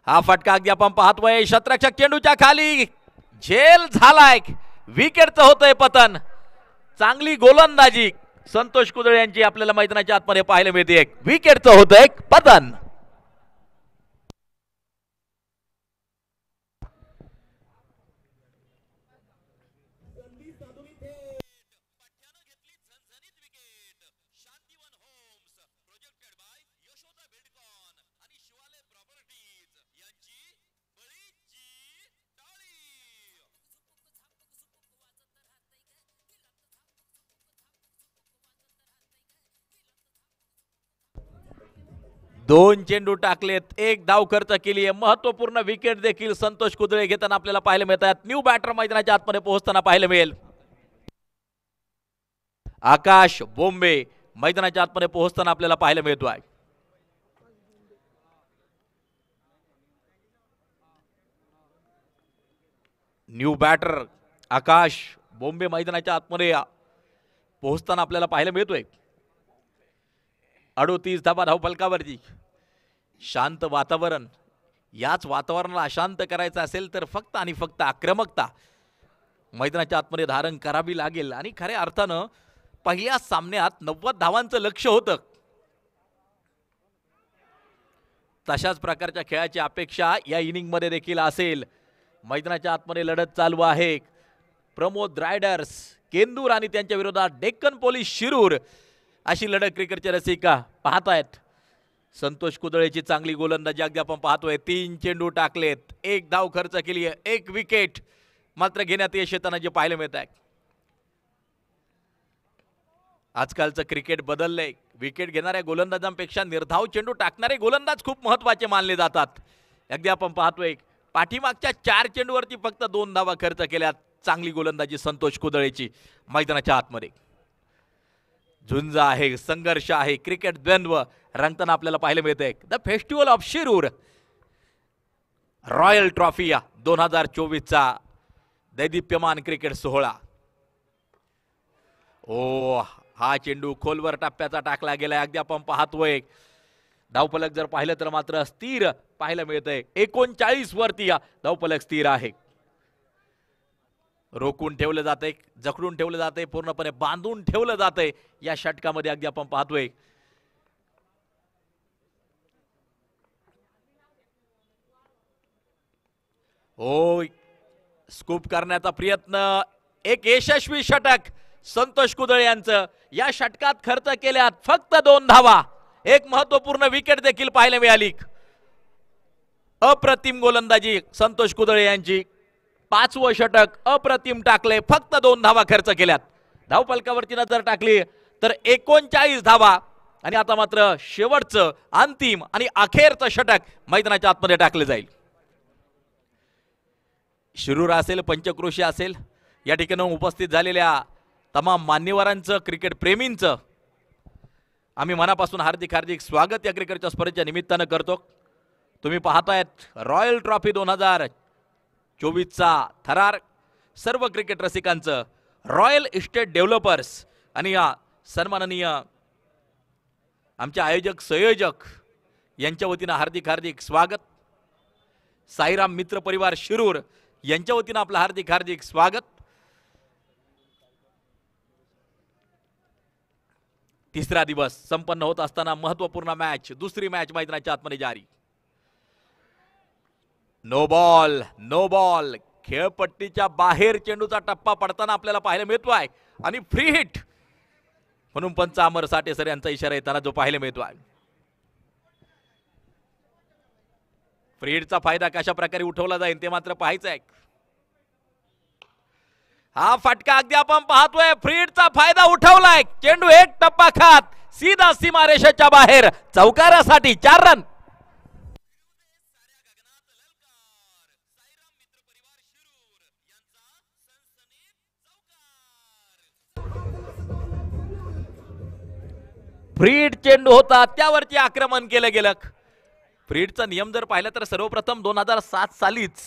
हा फटका अगदी आपण पाहतोय शतरक्षक चेंडूच्या खाली झेल झालाय. विकेटचं होतंय पतन. चांगली गोलंदाजी संतोष कुदळे यांची आपल्याला मैदानाच्या आतमध्ये पाहायला मिळते. विकेटचं होतंय पतन. 2 चेंडू टाकलेत, 1 धाव खर्च केली आहे. महत्वपूर्ण विकेट देखील संतोष कुदळे घेताना आपल्याला पाहायला मिळतात. न्यू बॅटर मैदानाच्या आतमध्ये पोहोचताना पाहायला मिळेल. आकाश बोंबे मैदानाच्या आतमध्ये पोहोचताना आपल्याला पाहायला मिळतोय. न्यू बॅटर आकाश बोंबे मैदानाच्या आतमध्ये पोहोचताना आपल्याला पाहायला मिळतोय. 38 धावा धावफलकावरती. शांत वातावरण. याच वातावरणाला अशांत करायचं असेल तर फक्त आणि फक्त आक्रमकता मैदानाच्या आतमध्ये धारण करावी लागेल. आणि खऱ्या अर्थानं पहिल्या सामन्यात 90 धावांचं लक्ष होतं. तशाच प्रकारच्या खेळाची अपेक्षा या इनिंगमध्ये देखील असेल. मैदानाच्या आतमध्ये लढत चालू आहे. प्रमोद रायडर्स केंदूर आणि त्यांच्या विरोधात डेक्कन पोलीस शिरूर अशी लढत क्रिकेटचे रसिक पाहतायत. संतोष कुदळेची चांगली गोलंदाजी अगदी आपण पाहतोय. 3 चेंडू टाकलेत, 1 धाव खर्च केली आहे, 1 विकेट मात्र घेण्यात यश येताना जे पाहायला मिळत आहे. आजकालचं क्रिकेट बदललंय. विकेट घेणाऱ्या गोलंदाजांपेक्षा निर्धाव चेंडू टाकणारे गोलंदाज खूप महत्वाचे मानले जातात. अगदी आपण पाहतोय पाठीमागच्या 4 चेंडूवरती फक्त 2 धावा खर्च केल्यात. चांगली गोलंदाजी संतोष कुदळेची मैदानाच्या आतमध्ये. झुंज आहे, संघर्ष आहे, क्रिकेट द्वंद्व रंगताना आपल्याला पाहायला मिळतंय. The festival of Shirur royal trophy 2024चा दैदिप्यमान क्रिकेट सोहळा. ओ हा चेंडू खोलवर टप्प्याचा टाकला गेलाय. अगदी आपण पाहतोय धावफलक जर पाहिलं तर मात्र स्थिर पाहायला मिळतंय. 39 वरती धावफलक स्थिर आहे. रोखून ठेवलं जातंय, जखडून ठेवलं जातंय, पूर्णपणे बांधून ठेवलं जातंय या षटकामध्ये. अगदी आपण पाहतोय ओ स्कूप करण्याचा प्रयत्न. एक यशस्वी षटक संतोष कुदळे यांचं. या षटकात खर्च केल्यात फक्त 2 धावा. एक महत्वपूर्ण विकेट देखील पाहायला मिळाली. अप्रतिम गोलंदाजी संतोष कुदळे यांची. 5वं षटक अप्रतिम टाकले, फक्त 2 धावा खर्च केल्यात. धावफलकावरती नजर टाकली तर 39 धावा. आणि आता मात्र शेवटचं अंतिम आणि अखेरचं षटक मैदानाच्या आतमध्ये टाकले जाईल. शिरूर असेल, पंचक्रोशी असेल, या ठिकाणी उपस्थित झालेल्या तमाम मान्यवरांचं, क्रिकेट प्रेमींचं आम्ही मनापासून हार्दिक हार्दिक स्वागत या क्रिकेटच्या स्पर्धेच्या निमित्तानं करतो. तुम्ही पाहतायत रॉयल ट्रॉफी 2024चा थरार. सर्व क्रिकेट रसिकांचं रॉयल इस्टेट डेव्हलपर्स आणि या सन्माननीय आमचे आयोजक संयोजक यांच्या वतीनं हार्दिक हार्दिक स्वागत. साईराम मित्र परिवार शिरूर यांच्या वतीनं आपलं हार्दिक हार्दिक स्वागत. तिसरा दिवस संपन्न होत असताना महत्वपूर्ण मॅच, दुसरी मॅच मैदानाच्या आतमध्ये जारी. No ball, no ball. खेळपट्टीच्या बाहेर चेंडूचा टप्पा पडताना आपल्याला पाहायला मिळतोय आणि फ्री हिट म्हणून पंच अमर साठे सर यांचा इशारा येताना जो पाहायला मिळतोय. फ्री हिटचा फायदा कशा प्रकारे उठवला जाईल ते मात्र पाहायचं आहे. हा फटका अगदी आपण पाहतोय. फ्री हिटचा फायदा उठवलाय. चेंडू एक टप्पा खात सीधा सीमारेषेच्या बाहेर चौकारासाठी 4 रन. फ्रीड चेंडू होता त्यावरती आक्रमण केलं गेलं. फ्रीडचा नियम जर पाहिला तर सर्वप्रथम 2007 सालीच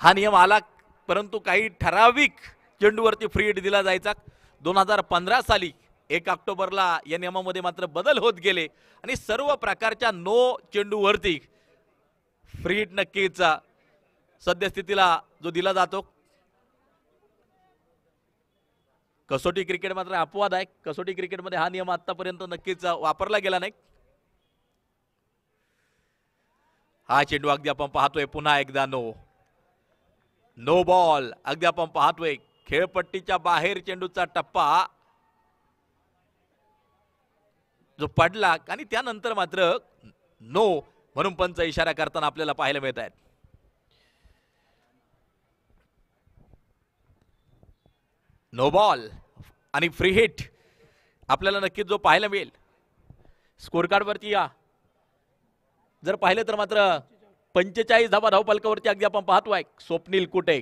हा नियम आला, परंतु काही ठराविक चेंडूवरती फ्रीड दिला जायचा. 2015 साली 1 ऑक्टोबरला या नियमामध्ये मात्र बदल होत गेले आणि सर्व प्रकारच्या नो चेंडूवरती फ्रीड नक्कीच सद्यस्थितीला जो दिला जातो. कसोटी क्रिकेट मात्र अपवाद आहे. कसोटी क्रिकेटमध्ये हा नियम आतापर्यंत नक्कीच वापरला गेला नाही. हा चेंडू अगदी आपण पाहतोय पुन्हा एकदा नो बॉल. अगदी आपण पाहतोय खेळपट्टीच्या बाहेर चेंडूचा टप्पा जो पडला आणि त्यानंतर मात्र नो म्हणून पंच इशारा करताना आपल्याला पाहायला मिळत आहेत. नो बॉल आणि फ्री हिट आपल्याला नक्कीच जो पाहायला मिळेल. स्कोर कार्ड वरती या. जर पाहिलं तर मात्र 45 धावा धावफलकावरती अगदी आपण पाहतोय. स्वप्नील कुटे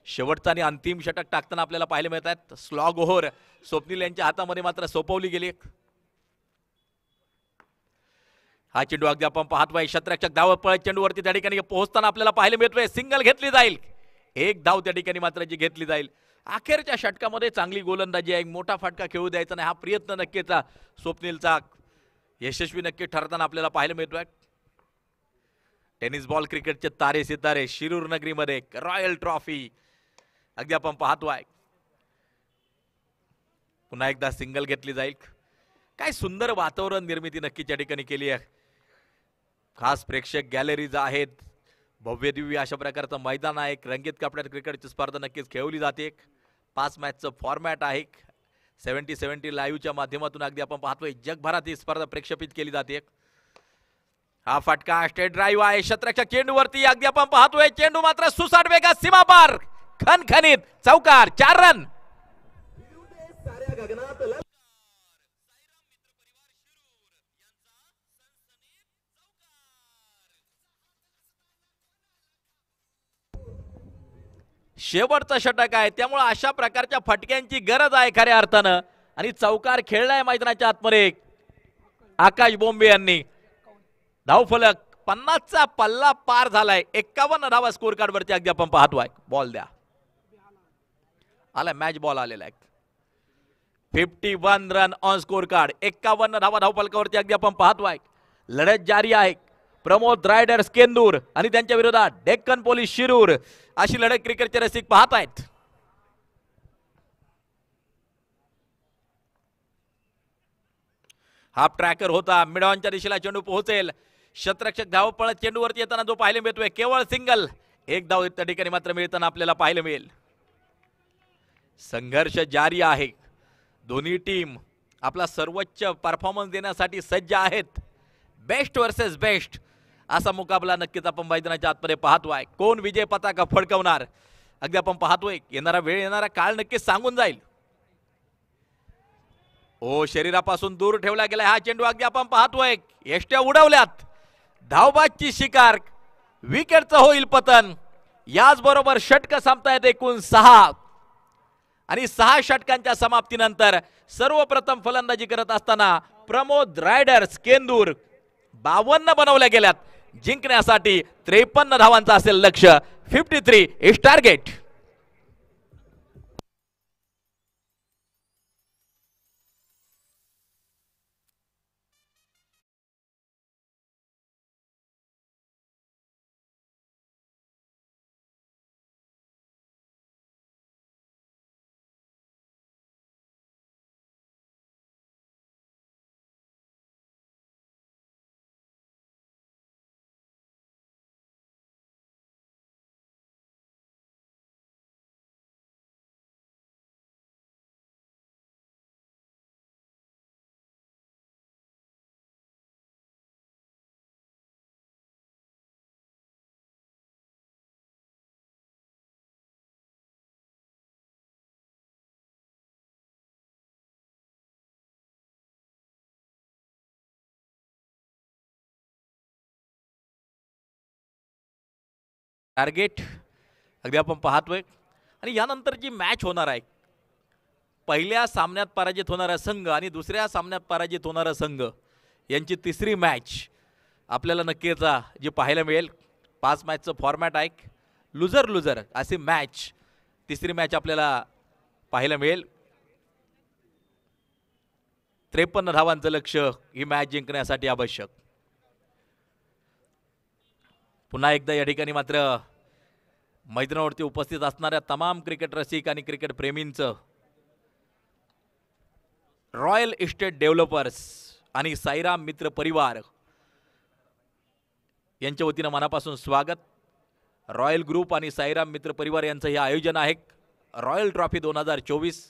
शेवटचा आणि अंतिम षटक टाकताना आपल्याला पाहायला मिळत आहेत. स्लॉग ओव्हर स्वप्नील यांच्या हातामध्ये मात्र सोपवली गेली. हा चेंडू अगदी आपण पाहतोय. क्षेत्ररक्षक धावत पळत चेंडूवरती त्या ठिकाणी पोहोचताना आपल्याला पाहायला मिळतोय. सिंगल घेतली जाईल. एक धाव त्या ठिकाणी मात्र जी घेतली जाईल. अखेरच्या षटकामध्ये चांगली गोलंदाजी आहे. मोठा फटका खेळू द्यायचा नाही हा प्रयत्न नक्कीच स्वप्नीलचा यशस्वी नक्की ठरताना आपल्याला पाहायला मिळतोय. टेनिस बॉल क्रिकेटचे तारे सितारे शिरूर नगरीमध्ये रॉयल ट्रॉफी अगदी आपण पाहतोय. पुन्हा एकदा सिंगल घेतली जाईल. काय सुंदर वातावरण निर्मिती नक्की त्या ठिकाणी केली आहे. खास प्रेक्षक गॅलरीज आहेत. भव्य दिव्य अशा प्रकारचं मैदान आहे. रंगीत कपड्यात क्रिकेटची स्पर्धा नक्कीच खेळवली जाते. 5 मॅचचं फॉर्मॅट आहे. 70-70 लाईव्हच्या माध्यमातून अगदी आपण पाहतोय जगभरात ही स्पर्धा प्रेक्षेपित केली जाते. हा फटका स्टेट ड्राईव्ह आहे. क्षेत्ररक्षक चेंडूवरती अगदी आपण पाहतोय. चेंडू मात्र सुसाट वेगात सीमा पार खणखणीत चौकार. 4 रन. शेवटचा षटक आहे त्यामुळे अशा प्रकारच्या फटक्यांची गरज आहे खऱ्या अर्थानं. आणि चौकार खेळलाय मैदानाच्या आतमध्ये आकाश बोंबे यांनी. धावफलक 50चा पल्ला पार झालाय. 51 धावा स्कोर कार्ड वरती अगदी आपण पाहतोय. बॉल द्या आला. मॅच बॉल आलेला आहे. 51 रन ऑन स्कोर कार्ड. 51 धावा धावफलकावरती अगदी आपण पाहतोय. लढत जारी आहे. प्रमोद रायडर्स केंदूर आणि त्यांच्या विरोधात डेक्कन पोलीस शिरूर अशी लढत क्रिकेटचे रसिक पाहत आहेत. हाफ ट्रॅकर होता. मिडॉनच्या दिशेला चेंडू पोहोचेल. क्षेत्ररक्षक धाव पळत चेंडूवरती येताना जो पाहायला मिळतोय केवळ सिंगल. एक धाव त्या ठिकाणी मात्र मिळताना आपल्याला पाहायला मिळेल. संघर्ष जारी आहे. दोन्ही टीम आपला सर्वोच्च परफॉर्मन्स देण्यासाठी सज्ज आहेत. बेस्ट वर्सेस बेस्ट असा मुकाबला नक्कीच आपण मैदानाच्या आतमध्ये पाहतोय. कोण विजय पताका फडकवणार अगदी आपण पाहतोय. येणारा वेळ येणारा काळ नक्कीच सांगून जाईल. ओ शरीरापासून दूर ठेवला गेला हा चेंडू अगदी आपण पाहतोय. एष्ट्या उडवल्यात. धावबादची शिकार. विकेटचं होईल पतन. याचबरोबर षटक संपतायत एकूण 6 आणि 6 षटकांच्या समाप्तीनंतर सर्वप्रथम फलंदाजी करत असताना प्रमोद रायडर्स केंदूर 52 बनवल्या गेल्यात. जिंकण्यासाठी 53 धावांचा असेल लक्ष्य. 53 इज टार्गेट. टार्गेट अगदी आपण पाहतोय. आणि यानंतर जी मॅच होणार आहे. पहिल्या सामन्यात पराजित होणारा संघ आणि दुसऱ्या सामन्यात पराजित होणारा संघ यांची तिसरी मॅच आपल्याला नक्कीच जी पाहायला मिळेल. 5 मॅचचं फॉर्मॅट आहे. लुझर लुझर अशी मॅच तिसरी मॅच आपल्याला पाहायला मिळेल. 53 धावांचं लक्ष्य ही मॅच जिंकण्यासाठी आवश्यक. पुन्हा एकदा या ठिकाणी मात्र मैदानावरती उपस्थित असणाऱ्या तमाम क्रिकेट रसिक आणि क्रिकेट प्रेमींचं रॉयल इस्टेट डेव्हलपर्स आणि साईराम मित्र परिवार यांच्या वतीनं मनापासून स्वागत. रॉयल ग्रुप आणि साईराम मित्र परिवार यांचं हे आयोजन आहे. Royal trophy 2024.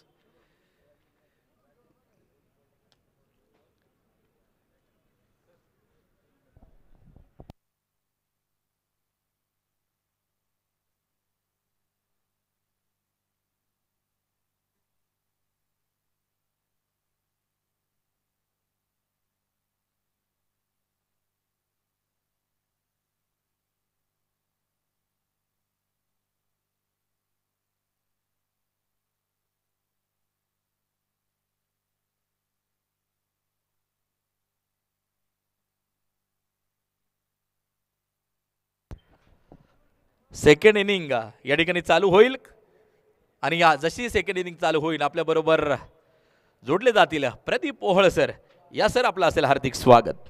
सेकंड इनिंग या ठिकाणी चालू होईल आणि या जशी सेकंड इनिंग चालू होईल आपल्या बरोबर जोडले जातील प्रदीप ओहळ सर. या सर आपलं असेल हार्दिक स्वागत.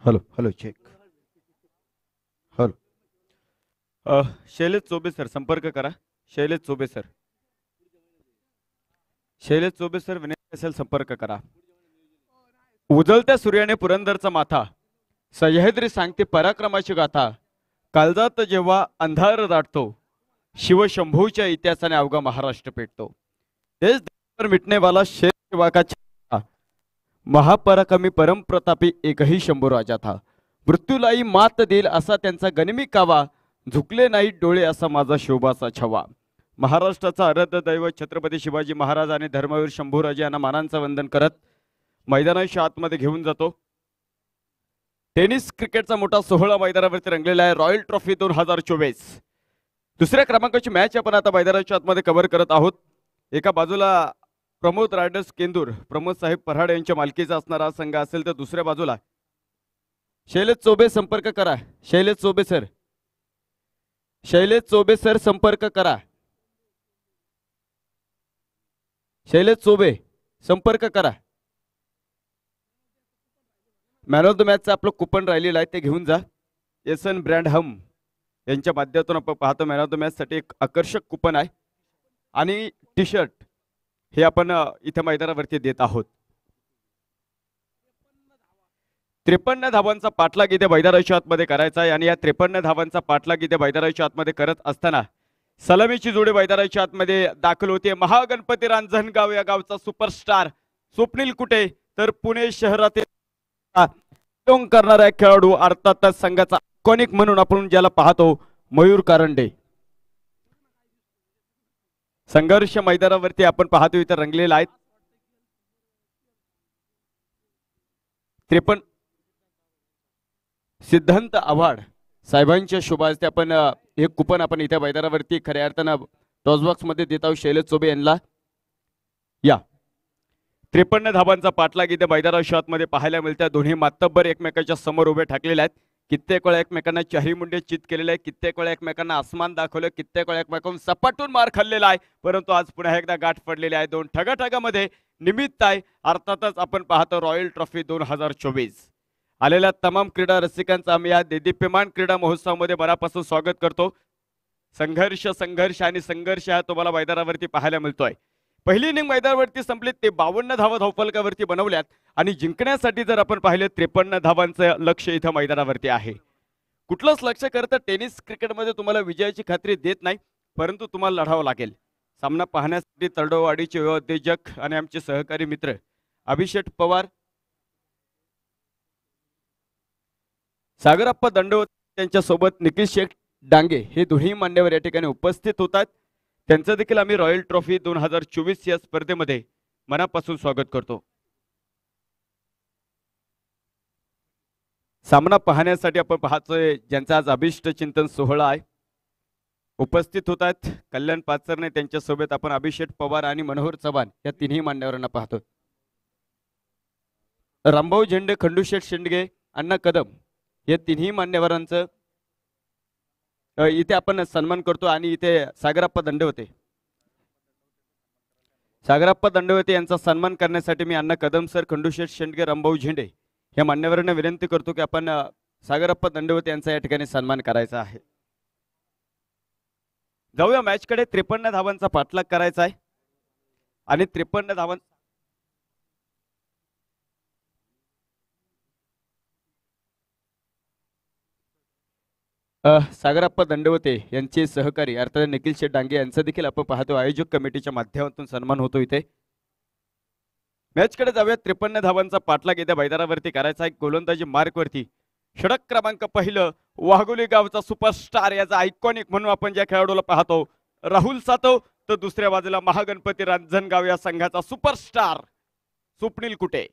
Hello hello check. Hello Shailesh Chobe sir संपर्क करा. शैलेश चोबे सर. शैलेश चोबे सर विनंती असेल संपर्क करा. उजळत्या सूर्याने पुरंदरचा माथा, सह्याद्री सांगते पराक्रमाची गाथा. काळजात जेव्हा अंधार दाटतो, शिवशंभूच्या इतिहासाने अवघा महाराष्ट्र पेटतो. देश देशावर मिटनेवाला शेर शिवा का छाता, महापराक्रमी परमप्रतापी एकही शंभूराजा था. मृत्यूलाही मात देईल असा त्यांचा गनिमी कावा, झुकले नाही डोळे असा माझा शोभाचा छवा. महाराष्ट्राचा आराध्य दैवत छत्रपती शिवाजी महाराज आणि धर्मवीर शंभूराजे यांना मानांचं वंदन करत मैदानाच्या आतमध्ये घेऊन जातो. टेनिस क्रिकेटचा मोठा सोहळा मैदानावरती रंगलेला आहे. रॉयल ट्रॉफी 2024 दुसऱ्या क्रमांकाची मॅच आपण आता मैदानाच्या आतमध्ये कव्हर करत आहोत. एका बाजूला प्रमोद रायडर्स केंदूर प्रमोद साहेब पराड यांच्या मालकीचा असणारा संघ असेल तर दुसऱ्या बाजूला शैलेश चोबे संपर्क करा. शैलेश चोबे सर. शैलेश चोबे सर संपर्क करा. शैलेश चोबे संपर्क करा. मॅन ऑफ द मॅचचं आपलं कुपन राहिलेलं आहे ते घेऊन जा. एसन ब्रँड हम यांच्या माध्यमातून आपण पाहतो मॅन ऑफ द मॅच साठी एक आकर्षक कुपन आहे आणि टी शर्ट हे आपण इथे मैदानावरती देत आहोत. 53 धावांचा पाठलाग इथे मैदानाच्या आतमध्ये करायचा आहे आणि या 53 धावांचा पाठलाग इथे मैदानाच्या आतमध्ये करत असताना सलामीची जोडी मैदानाच्या आतमध्ये दाखल होते. महागणपती रांजणगाव या गावचा सुपरस्टार स्वप्नील कुटे तर पुणे शहरातील करणारा खेळाडू अर्थातच संघाचा आयकॉनिक म्हणून आपण ज्याला पाहतो मयूर कारंडे. संघर्ष मैदानावरती आपण पाहतो इथे रंगलेला आहे. 53 सिद्धांत आव्हाड साहेबांच्या शुभास्ते आपण एक कुपन आपण इथे मैदानावरती खऱ्या अर्थानं टॉसबॉक्स मध्ये देत आहोत शैलेश चोबे यांना. या 53 धाबांचा पाठलाग इथे मैदानाच्या आतमध्ये पाहायला मिळतात. दोन्ही मातब्बर एकमेकांच्या समोर उभे ठाकलेले आहेत. कित्येक वेळा एकमेकांना चारी मुंडे चित केलेले आहे. कित्येक वेळा एकमेकांना आसमान दाखवलं. कित्येक वेळा एकमेकांना सपाटून मार खाल्लेला आहे. परंतु आज पुन्हा एकदा गाठ पडलेली आहे. दोन ठगाठगामध्ये निमित्त आहे. अर्थातच आपण पाहतो रॉयल ट्रॉफी 2024 आलेल्या तमाम क्रीडा रसिकांचा आम्ही या देदीप्यमान क्रीडा महोत्सवामध्ये मनापासून स्वागत करतो. संघर्ष संघर्ष आणि संघर्ष हा तुम्हाला मैदानावरती पाहायला मिळतोय. पहिली इनिंग मैदानावरती संपली ते 52 धावा धावफलकावरती बनवल्यात आणि जिंकण्यासाठी जर आपण पाहिले 53 धावांचं लक्ष इथं मैदानावरती आहे. कुठलंच लक्ष करता टेनिस क्रिकेटमध्ये तुम्हाला विजयाची खात्री देत नाही परंतु तुम्हाला लढावं लागेल. सामना पाहण्यासाठी तर्डोवाडीचे उद्योजक आणि आमचे सहकारी मित्र अभिषेक पवार सागरप्पा दंडवत त्यांच्या सोबत निखिल शेख डांगे हे दोन्ही मान्यवर या ठिकाणी उपस्थित होतात. त्यांचं देखील आम्ही रॉयल ट्रॉफी 2024 या स्पर्धेमध्ये मनापासून स्वागत करतो. सामना पाहण्यासाठी आपण पाहतोय ज्यांचा आज अभिष्ट चिंतन सोहळा आहे उपस्थित होतात कल्याण पाचरणे त्यांच्यासोबत आपण अभिषेक पवार आणि मनोहर चव्हाण या तिन्ही मान्यवरांना पाहतो. रामभाऊ झेंडे खंडूशेठ शेंडगे अण्णा कदम या तिन्ही मान्यवरांचं इथे आपण सन्मान करतो आणि इथे सागरप्पा दंडवते यांचा सन्मान करण्यासाठी मी अण्णा कदम सर खंडूशेठ शेंडगे रामभाऊ झेंडे या मान्यवरांना विनंती करतो की आपण सागरप्पा दंडवते यांचा या ठिकाणी सन्मान करायचा आहे. जाऊया मॅच कडे. 53 धावांचा पाठलाग करायचा आहे आणि 53 धावां सागरप्पा दंडवते यांचे सहकारी अर्थात निखिल शेठ डांगे यांचा देखील आपण पाहतो आयोजक कमिटीच्या माध्यमातून सन्मान होतो. इथे मॅच कडे जाऊया. 53 धावांचा पाठलाग येत्या मैदानावरती करायचा एक गोलंदाजी मार्क वरती षटक क्रमांक पहिलं वाघोली गावचा सुपरस्टार याचा आयकॉनिक म्हणून आपण ज्या खेळाडूला पाहतो राहुल सातव तर दुसऱ्या बाजूला महागणपती रांजणगाव या संघाचा सुपरस्टार स्वप्नील कुटे.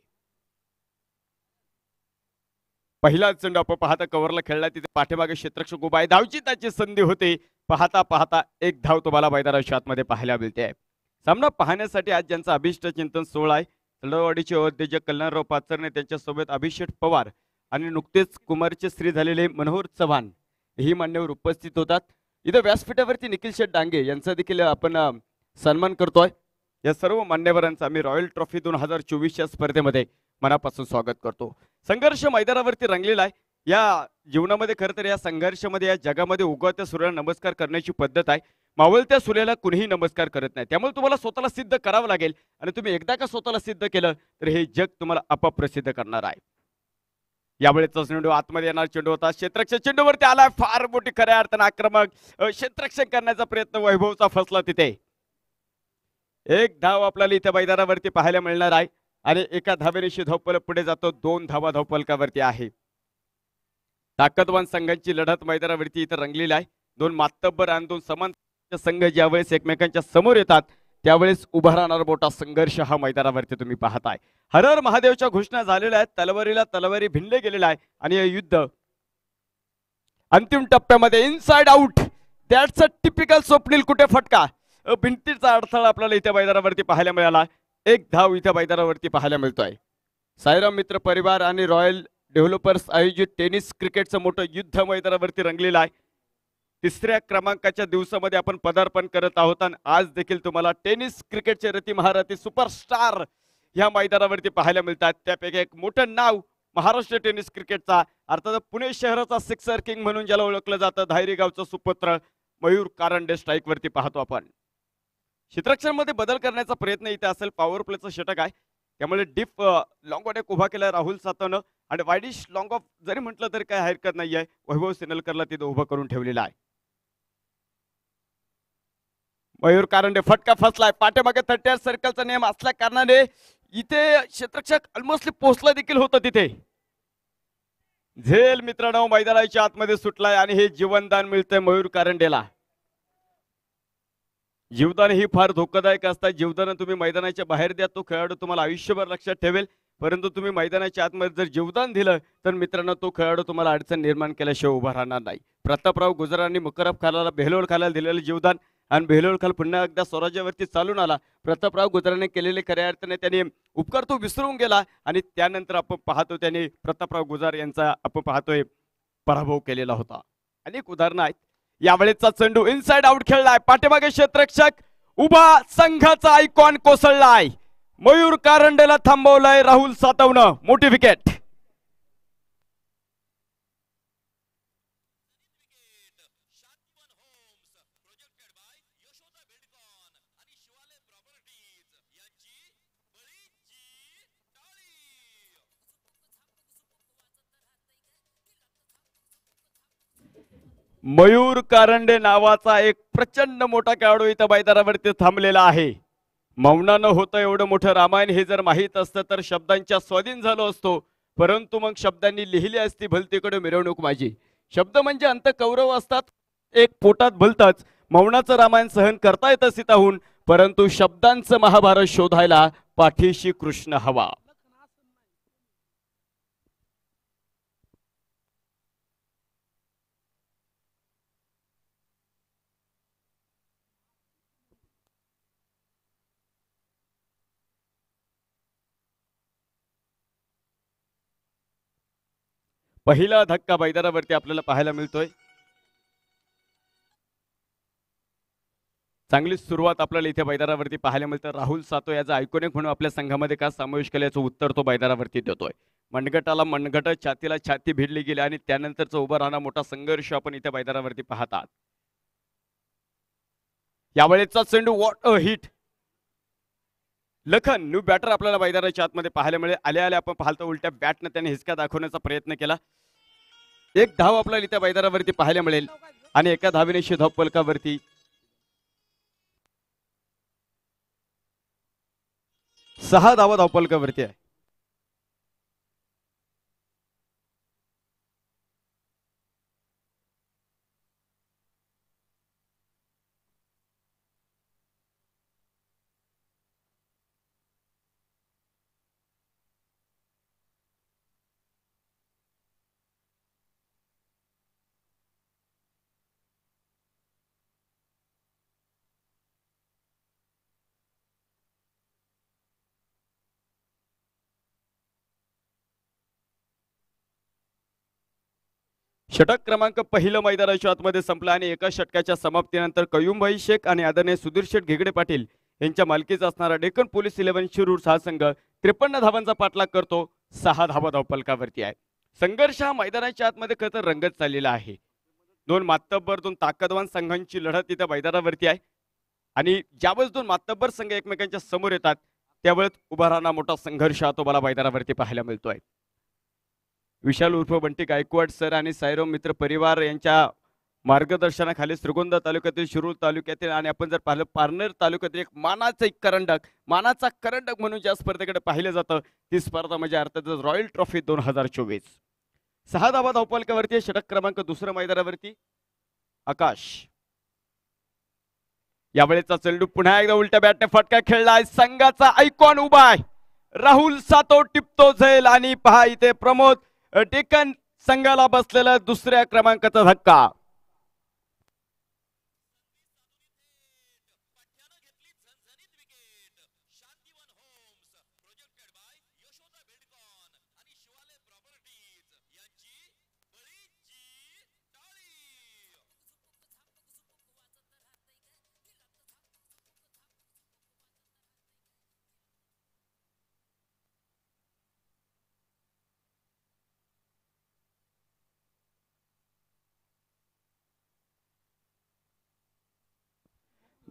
पहिला चेंडू आपण पाहता कव्हरला खेळला तिथे पाठीमागे क्षेत्ररक्षक उभा आहे. धावची त्याची संधी होते. पाहता पाहता एक धाव तुम्हाला मैदानाच्या आतमध्ये पाहायला मिळते. सामना पाहण्यासाठी आज ज्यांचा अभिष्ट चिंतन सोहळा आहे, तळवाडीचे उद्योजक कल्याणराव पाचरणे, त्यांच्यासोबत अभिषेक पवार आणि नुकतेच कुमारचे श्री झालेले मनोहर चव्हाण ही मान्यवर उपस्थित होतात. इथं व्यासपीठावरती निखिल शेठ डांगे यांचा देखील आपण सन्मान करतोय. या सर्व मान्यवरांचा आम्ही रॉयल ट्रॉफी 2024च्या स्पर्धेमध्ये मनापासून स्वागत करतो. संघर्ष मैदानावरती रंगलेला आहे. या जीवनामध्ये खरं तर या संघर्षामध्ये या जगामध्ये उगवत्या सूर्याला नमस्कार करण्याची पद्धत आहे. मावळत्या सूर्याला कुणीही नमस्कार करत नाही. त्यामुळे तुम्हाला स्वतःला सिद्ध करावं लागेल आणि तुम्ही एकदा का स्वतःला सिद्ध केलं तर हे जग तुम्हाला आपोआप प्रसिद्ध करणार आहे. यावेळेचा चेंडू आतमध्ये येणार चेंडू होता. क्षेत्ररक्षक चेंडूवरती आलाय. फार मोठी खऱ्या अर्थानं आक्रमक क्षेत्ररक्षण करण्याचा प्रयत्न वैभवचा फसला तिथे. एक धाव आपल्याला इथे मैदानावरती पाहायला मिळणार आहे आणि एका धावेनिशी धावफलक पुढे जातो. 2 धावा धावफलकावरती आहे. ताकदवान संघांची लढत मैदानावरती इथे रंगलेली आहे. 2 मातब्बर आणि 2 समान संघ ज्यावेळेस एकमेकांच्या समोर येतात त्यावेळेस उभा राहणारा मोठा संघर्ष हा मैदानावरती तुम्ही पाहताय. हर हर महादेवच्या घोषणा झालेल्या आहेत. तलवारीला तलवारी भिनले गेलेला आहे आणि हे युद्ध अंतिम टप्प्यामध्ये inside out. That's a typical Swapnil कुठे फटका. भिंतीचा अडथळा आपल्याला इथे मैदानावरती पाहायला मिळाला. एक धाव इथे मैदानावरती पाहायला मिळतोय. साईराम मित्र परिवार आणि रॉयल डेव्हलपर्स आयोजित टेनिस क्रिकेटचं मोठं युद्ध मैदानावरती रंगलेलं आहे. 3ऱ्या क्रमांकाच्या दिवसामध्ये आपण पदार्पण करत आहोत आणि आज देखील तुम्हाला टेनिस क्रिकेटचे रती महारथी सुपरस्टार ह्या मैदानावरती पाहायला मिळतात. त्यापैकी एक मोठं नाव महाराष्ट्र टेनिस क्रिकेटचा, अर्थात पुणे शहराचा सिक्सर किंग म्हणून ज्याला ओळखलं जातं, धायरी गावचा सुपुत्र मयूर कारंडे स्ट्राईक वरती पाहतो आपण. क्षेत्ररक्षण मध्ये बदल करण्याचा प्रयत्न इथे असेल. पॉवर प्लेचं षटक आहे त्यामुळे डीप लॉंग ऑफ उभा केला राहुल सातवनं आणि वायडिश लॉंग ऑफ जरी म्हटलं तरी काही हरकत नाहीये. वैभव सिनलकरला तिथे उभं करून ठेवलेला आहे. मयूर कारंडे फटका फसलाय. पाठीमागे 30 सर्कलचा नियम असल्या कारणाने इथे क्षेत्ररक्षक ऑलमोस्ट पोहोचला देखील होतं तिथे. झेल मित्रांनो मैदानाच्या आतमध्ये सुटलाय आणि हे जीवनदान मिळतंय मयूर कारंडेला. जीवदान ही फार धोकादायक असतात. जीवदान तुम्ही मैदानाच्या बाहेर द्या, तो खेळाडू तुम्हाला आयुष्यभर लक्षात ठेवेल. परंतु तुम्ही मैदानाच्या आतमध्ये जर जीवदान दिलं तर मित्रांनो तो खेळाडू तुम्हाला अडचण निर्माण केल्याशिवाय उभा राहणार नाही. प्रतापराव गुजरांनी मुकरब खानाला बेहलोल खानाला दिलेलं जीवदान आणि बेहलोल खान पुन्हा एकदा स्वराज्यावरती चालून आला. प्रतापराव गुजराने केलेले खऱ्या अर्थाने त्याने उपकार तो विसरून गेला आणि त्यानंतर आपण पाहतो त्याने प्रतापराव गुजर यांचा आपण पाहतोय पराभव केलेला होता. अनेक उदाहरणं आहेत. यावेळेचा चेंडू इनसाइड आउट खेळलाय. पाठीमागे क्षेत्ररक्षक उभा. संघाचा आयकॉन कोसळलाय. मयूर कारंडेला थांबवलाय राहुल सातवनं. मोठी विकेट. मयूर कारंडे नावाचा एक प्रचंड मोठा खेळाडू इथं मैदानावरती थांबलेला आहे. मौनानं होतं एवढं मोठं रामायण हे जर माहीत असतं तर शब्दांच्या स्वाधीन झालो असतो. परंतु मग शब्दांनी लिहिली असती भलतीकडे मिरवणूक माझी. शब्द म्हणजे अंत कौरव असतात, एक पोटात भलतच. मौनाचं रामायण सहन करता येतं सीताहून, परंतु शब्दांचं महाभारत शोधायला पाठीशी कृष्ण हवा. पहिला धक्का मैदानावरती आपल्याला पाहायला मिळतोय. चांगली सुरुवात आपल्याला इथे मैदानावरती पाहायला मिळतं. राहुल सातो याचा आयकॉनिक म्हणून आपल्या संघामध्ये का समावेश केल्याचं उत्तर तो मैदानावरती देतोय. मनगटाला मनगट, छातीला छाती भिडली गेली आणि त्यानंतरचा उभा राहणं मोठा संघर्ष आपण इथे मैदानावरती पाहतात. यावेळेचा चेंडू what a hit. Lakhan new batter आपल्याला मैदानाच्या आतमध्ये पाहायला मिळेल. आल्या आल्या आपण पाहतो उलट्या बॅटनं त्याने हिसका दाखवण्याचा प्रयत्न केला. एक धाव आपल्याला इथे मैदानावरती पाहायला मिळेल आणि एका धावेने धाव फलकावरती 6 धावा धावफलकावरती आहे. षटक क्रमांक पहिलं मैदानाच्या आतमध्ये संपलं आणि एका षटकाच्या समाप्तीनंतर कयूमभाई शेख आणि आदरणीय सुधीर शेठ घेगडे पाटील यांच्या मालकीचा असणारा डेक्कन पोलीस 11 शिरूर हा संघ 53 धावांचा पाठलाग करतो. 6 धावा धावफलकावरती आहे. संघर्ष हा मैदानाच्या आतमध्ये खरं तर रंगत चाललेला आहे. दोन मातब्बर दोन ताकदवान संघांची लढत इथं मैदानावरती आहे आणि ज्यावेळेस दोन मातब्बर संघ एकमेकांच्या समोर येतात त्यावेळेस उभा राहणारा मोठा संघर्ष तो मला मैदानावरती पाहायला मिळतोय. विशाल उर्फ बंटी गायकवाड सर आणि साईराम मित्र परिवार यांच्या मार्गदर्शनाखाली श्रीगोंदा तालुक्यातील शिरूर तालुक्यातील आणि आपण जर पाहिलं पारनेर तालुक्यातील एक मानाचा करंडक म्हणून ज्या स्पर्धेकडे पाहिलं जातं ती स्पर्धा म्हणजे अर्थातच रॉयल ट्रॉफी 2024. 6 धावा धावफलकावरती षटक क्रमांक दुसऱ्या मैदानावरती आकाश. यावेळेचा चेंडू पुन्हा एकदा उलट्या बॅटने फटका खेळलाय. संघाचा आयकॉन उभा आहे. राहुल सातो टिपतो झेल आणि पहा इथे प्रमोद डेक्कन संघाला बसलेला दुसऱ्या क्रमांकाचा धक्का.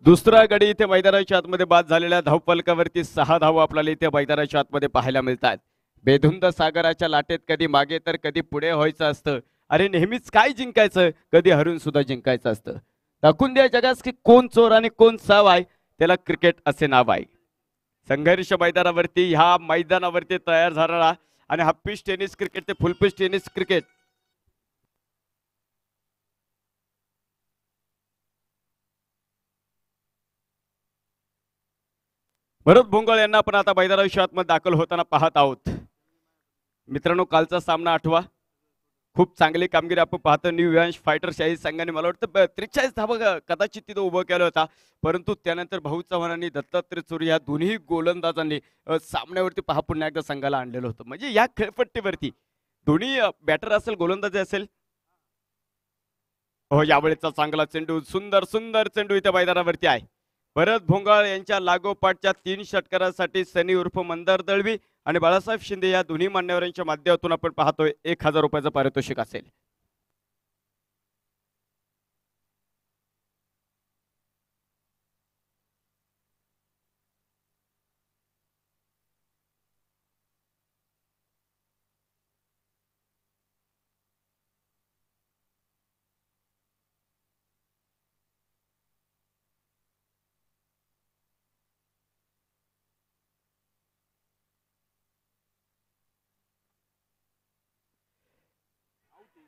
दुसरा गडी इथे मैदानाच्या आतमध्ये बाद झालेल्या धावफलकावरती 6 धावा आपल्याला इथे मैदानाच्या आतमध्ये पाहायला मिळतात. बेधुंद सागराच्या लाटेत कधी मागे तर कधी पुढे व्हायचं असतं. अरे नेहमीच काय जिंकायचं कधी हरून सुद्धा जिंकायचं असतं. दाखवून द्या जगास की कोण चोर आणि कोण साव आहे. त्याला क्रिकेट असे नाव आहे. संघर्ष मैदानावरती ह्या मैदानावरती तयार झालेला आणि हाफ पिच टेनिस क्रिकेट ते फुल पिच टेनिस क्रिकेट भरत भोंगळ यांना आपण आता मैदानाच्या आतमध्ये दाखल होताना पाहत आहोत. मित्रांनो कालचा सामना आठवा. खूप चांगली कामगिरी आपण पाहतो. न्यू व्यांश फायटर शाही संघाने मला वाटतं 43 धावा कदाचित तिथं उभं केलं होता. परंतु त्यानंतर भाऊ चव्हाण आणि दत्तात्रय चोरी या दोन्ही गोलंदाजांनी सामन्यावरती पहा पुन्हा एकदा संघाला आणलेलं होतं. म्हणजे या खेळपट्टीवरती दोन्ही बॅटर असेल गोलंदाजी असेल. हो यावेळेचा चांगला चेंडू सुंदर चेंडू इथे मैदानावरती आहे. भरत भोंगाळ यांच्या लागोपाठच्या 3 षटकारासाठी सनी उर्फ मंदार दळवी आणि बाळासाहेब शिंदे या दोन्ही मान्यवरांच्या माध्यमातून आपण पाहतोय 1000 रुपयाचं पारितोषिक असेल.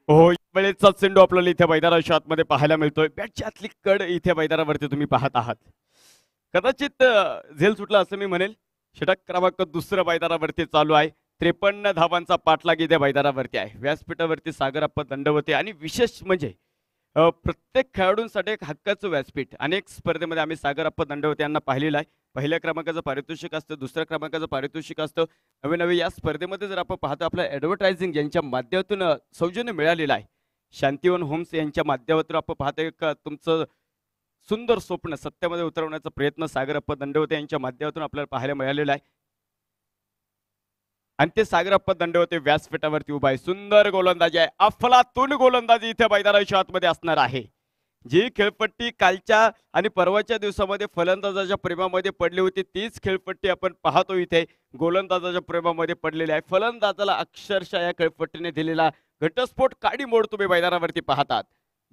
हो वेळेचा चेंडू आपल्याला इथे मैदानाच्या आतमध्ये पाहायला मिळतोय. बॅटची आतली कड इथे मैदानावरती तुम्ही पाहत आहात. कदाचित झेल सुटला असं मी म्हणेल. षटक क्रमांक दुसरं मैदानावरती चालू आहे. 53 धावांचा पाठलाग इथे मैदानावरती आहे. व्यासपीठावरती सागरप्पा दंडवते आणि विशेष म्हणजे प्रत्येक खेळाडूंसाठी एक हक्काचं व्यासपीठ. अनेक स्पर्धेमध्ये आम्ही सागरप्पा दंडवते यांना पाहिलेलं आहे. पहिल्या क्रमांकाचं पारितोषिक असतं, दुसऱ्या क्रमांकाचं पारितोषिक असतं. नवे या स्पर्धेमध्ये जर आपण पाहतो आपलं ॲडव्हर्टायझिंग यांच्या माध्यमातून सौजन्य मिळालेलं आहे. शांतिवन होम्स यांच्या माध्यमातून आपण पाहतोय का तुमचं सुंदर स्वप्न सत्यामध्ये उतरवण्याचा प्रयत्न सागरप्पा दंडवते यांच्या माध्यमातून आपल्याला पाहायला मिळालेला आहे. आणि ते सागरप्पा दंडवते व्यासपीठावरती उभा आहे. सुंदर गोलंदाजी आहे. अफलातून गोलंदाजी इथे मैदानाच्या आतमध्ये असणार आहे. जी खेळपट्टी कालच्या आणि परवाच्या दिवसामध्ये फलंदाजाच्या प्रेमामध्ये पडली होती तीच खेळपट्टी आपण पाहतो इथे गोलंदाजाच्या प्रेमामध्ये पडलेली आहे. फलंदाजाला अक्षरशः या खेळपट्टीने दिलेला घटस्फोट काडी मोड तुम्ही मैदानावरती पाहतात.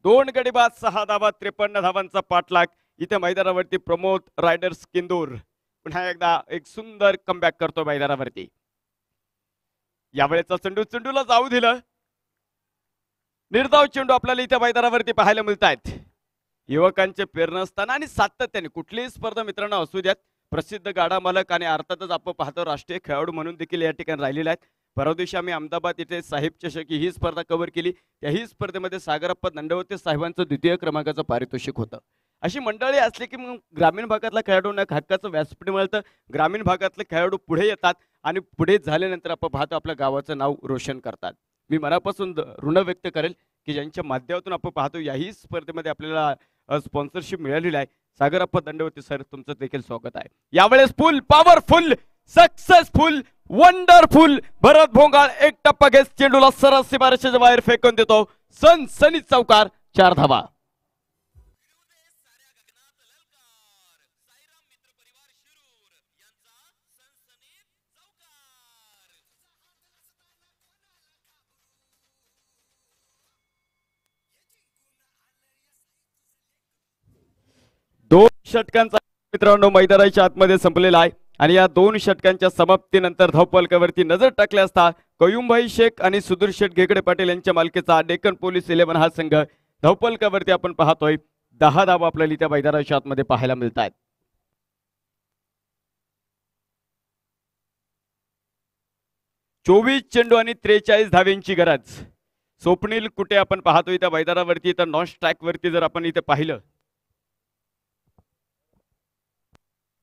2 गडी बाद 6 धावा 53 धावांचा पाठलाग इथे मैदानावरती प्रमोद रायडर्स किंदूर पुन्हा एकदा एक सुंदर कमबॅक करतो मैदानावरती. यावेळेचा चेंडूला जाऊ दिलं. निर्धाव चेंडू आपल्याला इथे मैदानावरती पाहायला मिळत आहेत. युवकांचे प्रेरणास्थान आणि सातत्याने कुठलीही स्पर्धा मित्रांनो असू द्यात प्रसिद्ध गाडा मालक आणि अर्थातच आपण पाहतो राष्ट्रीय खेळाडू म्हणून देखील या ठिकाणी राहिलेले आहेत. परवा दिवशी आम्ही अहमदाबाद इथे साहेब चषक ही स्पर्धा कव्हर केली. त्याही स्पर्धेमध्ये सागरप्पा दंडवते साहेबांचं 2य क्रमांकाचं पारितोषिक होतं. अशी मंडळी असली की मग ग्रामीण भागातल्या खेळाडूंना हक्काचं व्यासपीठ मिळतं. ग्रामीण भागातले खेळाडू पुढे येतात आणि पुढे झाल्यानंतर आपण पाहतो आपल्या गावाचं नाव रोशन करतात. मी मनापासून ऋण व्यक्त करेल की ज्यांच्या माध्यमातून आपण पाहतो याही स्पर्धेमध्ये आपल्याला स्पॉन्सरशिप मिळालेली आहे. सागरप्पा दंडवते सर, तुमचं देखील स्वागत आहे. यावेळेस फुल पॉवरफुल सक्सेसफुल वंडरफुल भरत भोंगाळ एक टप्पा घेत चेंडूला सरस सीमारेषेच्या बाहेर फेकून देतो. सनसनीत चौकार, 4 धावा. दोन षटकांचा मित्रांनो मैदानाच्या आतमध्ये संपलेला आहे आणि या 2 षटकांच्या समाप्तीनंतर धावफलकावरती नजर टाकल्या असता कयुमभाई शेख आणि सुधीर शेठ घेगडे पाटील यांच्या मालकीचा डेक्कन पोलीस 11 हा संघ धावफलकावरती आपण पाहतोय 10 धावा आपल्याला त्या मैदानाच्या आतमध्ये पाहायला मिळत आहेत. 24 चेंडू आणि 43 धाव्यांची गरज. स्वप्नील कुठे आपण पाहतोय त्या मैदानावरती, तर नॉन स्ट्राईक वरती जर आपण इथे पाहिलं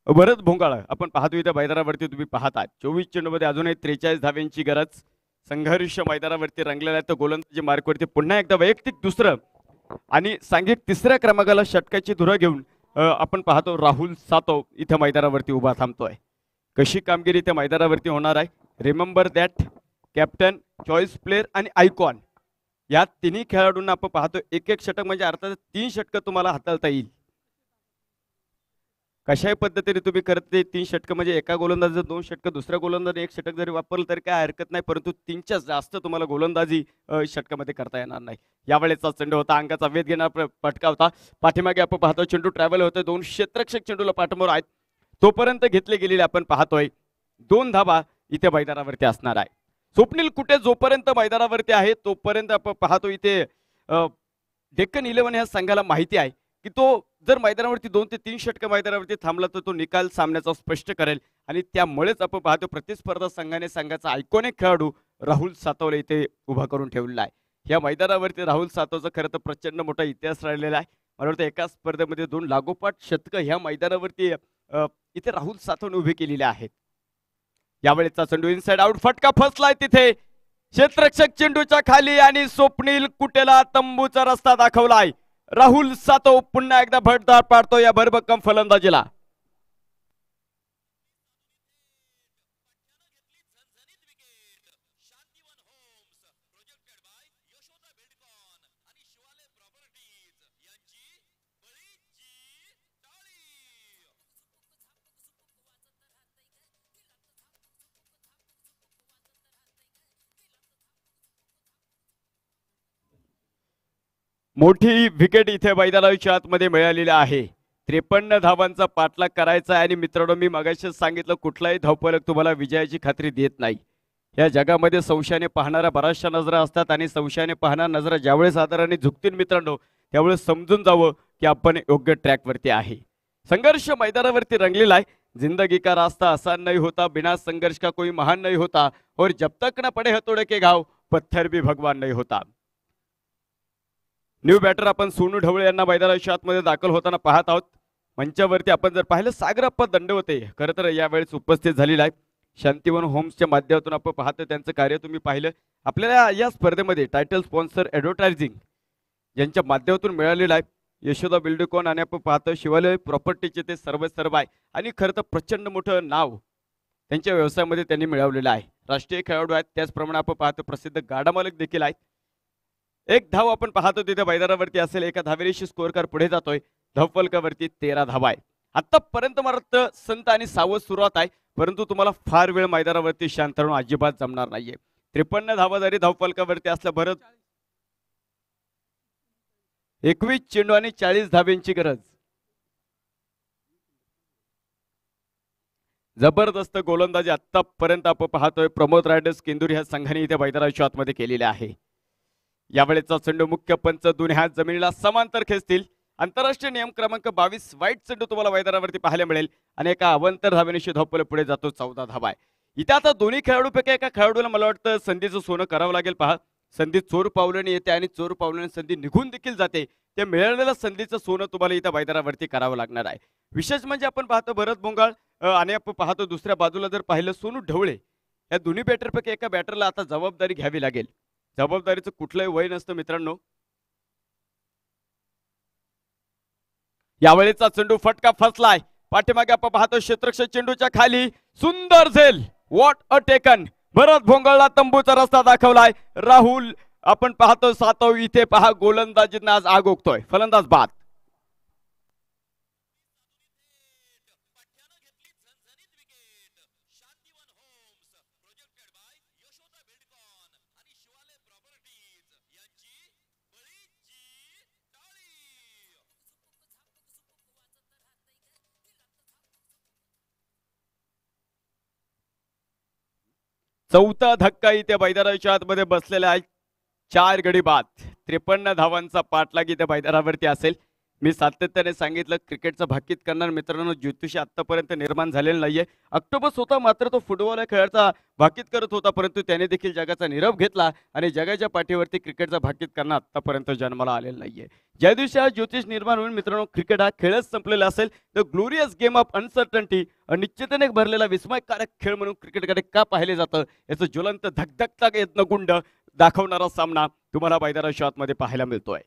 भरत भोंगाळ आपण पाहतोय त्या मैदानावरती तुम्ही पाहतात 24 चेंडू मध्ये अजूनही 43 धाव्यांची गरज. संघर्ष मैदानावरती रंगलेला आहे. तर गोलंदाजी मार्कवरती पुन्हा एकदा वैयक्तिक दुसरं आणि सांघिक तिसऱ्या क्रमांकाला षटकाची धुरा घेऊन आपण पाहतो राहुल सातव इथे मैदानावरती उभा थांबतोय. कशी कामगिरी त्या मैदानावरती होणार आहे. Remember that captain, choice player आणि आयकॉन या तिन्ही खेळाडूंना आपण पाहतो एक एक षटक म्हणजे अर्थात 3 षटकं तुम्हाला हाताळता येईल. कशाही पद्धतीने तुम्ही करते 3 षटकं म्हणजे एका गोलंदाजीचं 2 षटकं, दुसऱ्या गोलंदाजीने 1 षटक जरी वापरलं तरी काय हरकत नाही, परंतु 3च्या जास्त तुम्हाला गोलंदाजी षटकामध्ये करता येणार नाही. यावेळेचा चेंडू होता, अंगाचा वेध घेणारा फटका होता. पाठीमागे आपण पाहतो चेंडू ट्रॅव्हल होतोय. 2 क्षेत्ररक्षक चेंडूला पाठमोर आहेत. तोपर्यंत घेतले गेलेले आपण पाहतोय 2 धावा इथे मैदानावरती असणार आहे. स्वप्नील कुठे जोपर्यंत मैदानावरती आहे तोपर्यंत आपण पाहतो इथे डेक्कन 11 ह्या संघाला माहिती आहे की तो जर मैदानावरती 2 ते 3 षटकं मैदानावरती थांबला तर तो निकाल सामन्याचा स्पष्ट करेल आणि त्यामुळेच आपण पाहतो प्रतिस्पर्धा संघाने संघाचा आयकॉनिक खेळाडू राहुल सातवला इथे उभा करून ठेवलेला आहे. या मैदानावरती राहुल सातवचा खरं तर प्रचंड मोठा इतिहास राहिलेला आहे. मला वाटतं एका स्पर्धेमध्ये 2 लागोपाठ शतकं ह्या मैदानावरती इथे राहुल सातवने उभे केलेले आहेत. यावेळेचा चेंडू इनसाइड आउट, फटका फसलाय तिथे क्षेत्ररक्षक चेंडूच्या खाली आणि स्वप्नील कुटेला तंबूचा रस्ता दाखवलाय. राहुल सातव पुन्हा एकदा भटदार पाडतो या भरभक्कम फलंदाजीला. मोठी विकेट इथे मैदानाच्या आतमध्ये मिळालेली आहे. 53 धावांचा पाठलाग करायचा आहे आणि मित्रांनो मी मगाशीच सांगितलं कुठलाही धावफलक तुम्हाला विजयाची खात्री देत नाही. या जगामध्ये संशयाने पाहणाऱ्या बऱ्याचशा नजरा असतात आणि संशयाने पाहणाऱ्या नजरा ज्यावेळेस आदराने झुकतील मित्रांनो त्यावेळेस समजून जावं की आपण योग्य ट्रॅकवरती आहे. संघर्ष मैदानावरती रंगलेला आहे. जिंदगी का रास्ता आसान नहीं होता, बिना संघर्ष का कोई महान नहीं होता और जब तक न पडे हथौड़े के घाव पत्थर भी भगवान नहीं होता. न्यू बॅटर आपण सोनू ढवळे यांना मैदानाच्या आतमध्ये दाखल होताना पाहत आहोत. मंचावरती आपण जर पाहिलं सागरप्पा दंडवते खरं तर यावेळेस उपस्थित झालेला आहे. शांतिवन होम्सच्या माध्यमातून आपण पाहतो त्यांचं कार्य तुम्ही पाहिलं. आपल्याला या स्पर्धेमध्ये टायटल स्पॉन्सर ॲडव्हर्टायझिंग यांच्या माध्यमातून मिळालेलं आहे. यशोदा बिल्डकॉन आणि आपण पाहतो शिवालय प्रॉपर्टीचे ते सर्व आहे आणि खरं तर प्रचंड मोठं नाव त्यांच्या व्यवसायामध्ये त्यांनी मिळवलेलं आहे. राष्ट्रीय खेळाडू आहेत, त्याचप्रमाणे आपण पाहतो प्रसिद्ध गाडा मालक देखील आहेत. एक धाव आपण पाहतो तिथे मैदानावरती असेल, एका धावेशी स्कोअर कार पुढे जातोय. धावफलकावरती 13 धावा आहे. आतापर्यंत मला संत आणि सावध सुरुवात आहे, परंतु तुम्हाला फार वेळ मैदानावरती शांत राहून अजिबात जमणार नाहीये. 53 धावा जरी धावफलकावरती असल्या भरत 21 चेंडू आणि 40 धाब्यांची गरज. जबरदस्त गोलंदाजी आतापर्यंत आपण पाहतोय प्रमोद रायडर्स केंदूर ह्या संघाने इथे मैदानाच्या आतमध्ये केलेले आहे. यावेळेचा चेंडू मुख्य पंच दोन्ही हात जमिनीला समांतर खेचतील. आंतरराष्ट्रीय नियम क्रमांक 22 वाईट चेंडू तुम्हाला मैदानावरती पाहायला मिळेल आणि एका अवंतर धावेनिशी धावपल पुढे जातो. 14 धावा आहे. इथे आता दोन्ही खेळाडूपैकी एका खेळाडूला मला वाटतं संधीचं सोनं करावं लागेल. पहा संधी चोर पावलाने येते आणि चोर पावलाने संधी निघून देखील जाते. ते मिळालेलं संधीचं सोनं तुम्हाला इथं मैदानावरती करावं लागणार आहे. विशेष म्हणजे आपण पाहतो भरत भोंगाळ आणि आपण पाहतो दुसऱ्या बाजूला जर पाहिलं सोनू ढवळे या दोन्ही बॅटरपैकी एका बॅटरला आता जबाबदारी घ्यावी लागेल. जबाबदारीचं कुठलंही वय नसतं मित्रांनो. यावेळेचा चेंडू फटका फसलाय. पाठीमागे आपण पाहतो क्षेत्ररक्षक चेंडूच्या खाली सुंदर झेल. What a taken. भरत भोंगळला तंबूचा रस्ता दाखवलाय. राहुल आपण पाहतो सातव इथे पहा गोलंदाजींना आज आग ओकतोय. फलंदाज बाद. चौथा धक्का इथे मैदानाच्या आतमध्ये बसलेला आहे. 4 गडी बाद. 53 धावांचा पाठलाग इथे मैदानावरती असेल. मी सातत्याने सांगितलं क्रिकेटचं भाकीत करणार मित्रांनो ज्योतिषी आतापर्यंत निर्माण झालेलं नाहीये. ऑक्टोपस होता मात्र तो फुटबॉल या खेळाचा भाकीत करत होता, परंतु त्याने देखील जगाचा निरोप घेतला आणि जगाच्या पाठीवरती क्रिकेटचा भाकीत करणं आतापर्यंत जन्माला आलेलं नाहीये. ज्या दिवशी हा ज्योतिष निर्माण होईल मित्रांनो क्रिकेट हा खेळच संपलेला असेल. The glorious game of uncertainty, अनिश्चिततेने भरलेला विस्मयकारक खेळ म्हणून क्रिकेटकडे का पाहिले जातं याचं ज्वलंत धगधगता यत्नगुंड दाखवणारा सामना तुम्हाला मैदानाच्या आतमध्ये पाहायला मिळतोय.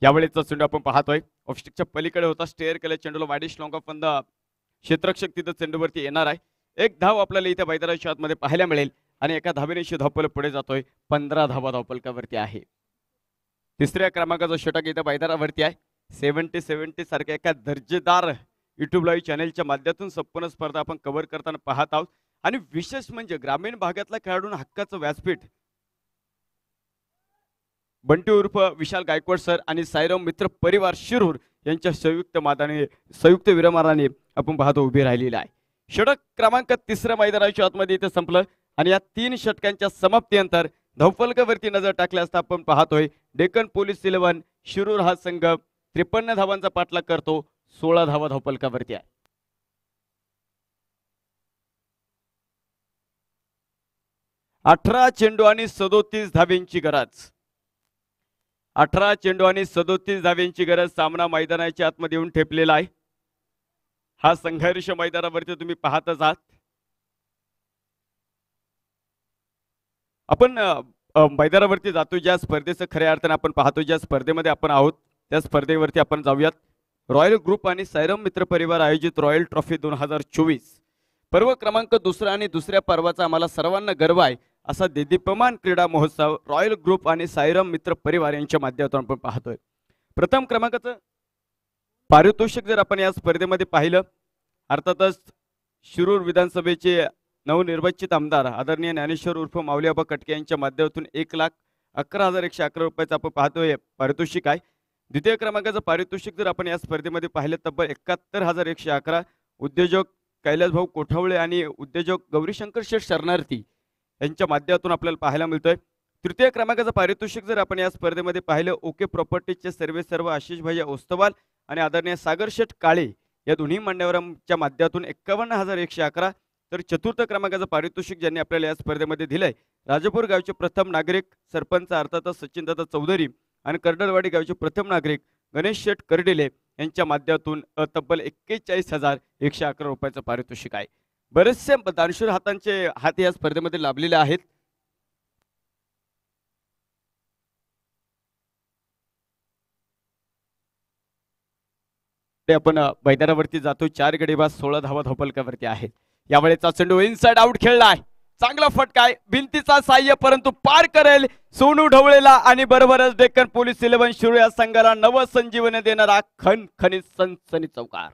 यावेळेचा चेंडू आपण पाहतोय ऑफस्टिकच्या पलीकडे होता. स्टेअर केल्या चेंडूला वाईडिश लॉंग ऑफ द क्षेत्ररक्षक तिथं चेंडूवरती येणार आहे. एक धाव आपल्याला इथे मैदानाच्या आतमध्ये पाहायला मिळेल आणि एका धावेने धावपल पुढे जातोय. 15 धावा धावपलकावरती आहे. तिसऱ्या क्रमांकाचा षटक इथे मैदानावरती आहे. 70-70 सारख्या एका दर्जेदार युट्यूब लाईव्ह चॅनेलच्या माध्यमातून संपूर्ण स्पर्धा आपण कव्हर करताना पाहत आहोत. आणि विशेष म्हणजे ग्रामीण भागातल्या खेळाडूंना हक्काचं व्यासपीठ बंटी उर्फ विशाल गायकवाड सर आणि साईराम मित्र परिवार शिरूर यांच्या संयुक्त विरामाने आपण पाहतो उभी राहिलेली आहे. षटक क्रमांक 3 मैदानाच्या आतमध्ये इथे संपलं आणि या 3 षटकांच्या समाप्तीनंतर धावफलकावरती नजर टाकली असता आपण पाहतोय डेक्कन पोलीस 11 शिरूर हा संघ 53 धावांचा पाठलाग करतो. 16 धावा धावफलकावरती आहे. 18 चेंडू आणि 37 धावेंची गरज. 18 चेंडू आणि 37 धावेंची गरज. सामना मैदानाच्या आतमध्ये येऊन ठेपलेला आहे. हा संघर्ष मैदानावरती तुम्ही पाहतच आहात. आपण मैदानावरती जातो ज्या स्पर्धेचं खऱ्या अर्थाने आपण पाहतो, ज्या स्पर्धेमध्ये आपण आहोत त्या स्पर्धेवरती आपण जाऊयात. रॉयल ग्रुप आणि सायरम मित्र परिवार आयोजित रॉयल ट्रॉफी 2024 पर्व क्रमांक 2 आणि दुसऱ्या पर्वाचा आम्हाला सर्वांना गर्व आहे असा देदीप्यमान क्रीडा महोत्सव रॉयल ग्रुप आणि सायरम मित्र परिवार यांच्या माध्यमातून आपण पाहतोय. प्रथम क्रमांकाचं पारितोषिक जर आपण या स्पर्धेमध्ये पाहिलं, अर्थातच शिरूर विधानसभेचे नवनिर्वाचित आमदार आदरणीय ज्ञानेश्वर उर्फ माऊलीआबा कटके यांच्या माध्यमातून 1,11,111 रुपयाचं आपण पाहतोय पारितोषिक आहे. द्वितीय क्रमांकाचं पारितोषिक जर आपण या स्पर्धेमध्ये पाहिलं तब्बल 71,111 उद्योजक कैलासभाऊ कोठावळे आणि उद्योजक गौरीशंकर शेठ शरणार्थी यांच्या माध्यमातून आपल्याला पाहायला मिळतोय. तृतीय क्रमांकाचं पारितोषिक जर आपण या स्पर्धेमध्ये पाहिलं ओके प्रॉपर्टीजचे सर्व आशिष भैया ओस्तवाल आणि आदरणीय सागर शेठ काळे या दोन्ही मान्यवरांच्या माध्यमातून 51,111. तर चतुर्थ क्रमांकाचं पारितोषिक ज्यांनी आपल्याला या स्पर्धेमध्ये दिलंय राजापूर गावचे प्रथम नागरिक सरपंच अर्थातच सचिनदादा चौधरी आणि कर्डलवाडी गावचे प्रथम नागरिक गणेश शेठ कर्डिले यांच्या माध्यमातून तब्बल 41,111 रुपयाचं पारितोषिक आहे. बरेचसे दानशूर हातांचे हात या स्पर्धेमध्ये लाभलेले आहेत. ते आपण मैदानावरती जातो. 4 गडी बाद 16 धावा धावपलकावरती आहेत. यावेळेचा चेंडू इनसाइड आउट खेळलाय. चांगला फटका आहे. भिंतीचा साह्य परंतु पार करेल सोनू ढवळेला आणि बरोबरच डेक्कन पोलीस 11 शिरूर या संघाला नव संजीवनी देणारा खणखणीत सनसनी चौकार.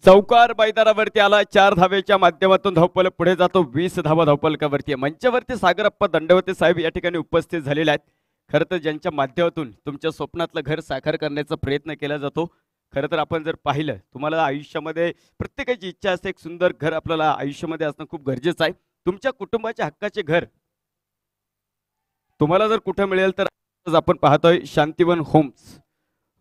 चौकार मैदानावरती आला. 4 धावेच्या माध्यमातून धावपल पुढे जातो. 20 धावा धावपलकावरती. मंचावरती सागरप्पा दंडवते साहेब या ठिकाणी उपस्थित झालेले आहेत. खरं तर ज्यांच्या माध्यमातून तुमच्या स्वप्नातलं घर साकार करण्याचा प्रयत्न केला जातो. खरं तर आपण जर पाहिलं तुम्हाला आयुष्यामध्ये प्रत्येकाची इच्छा असते एक सुंदर घर आपल्याला आयुष्यामध्ये असणं खूप गरजेचं आहे. तुमच्या कुटुंबाच्या हक्काचे घर तुम्हाला जर कुठे मिळेल तर आपण पाहतोय शांतीवन होम्स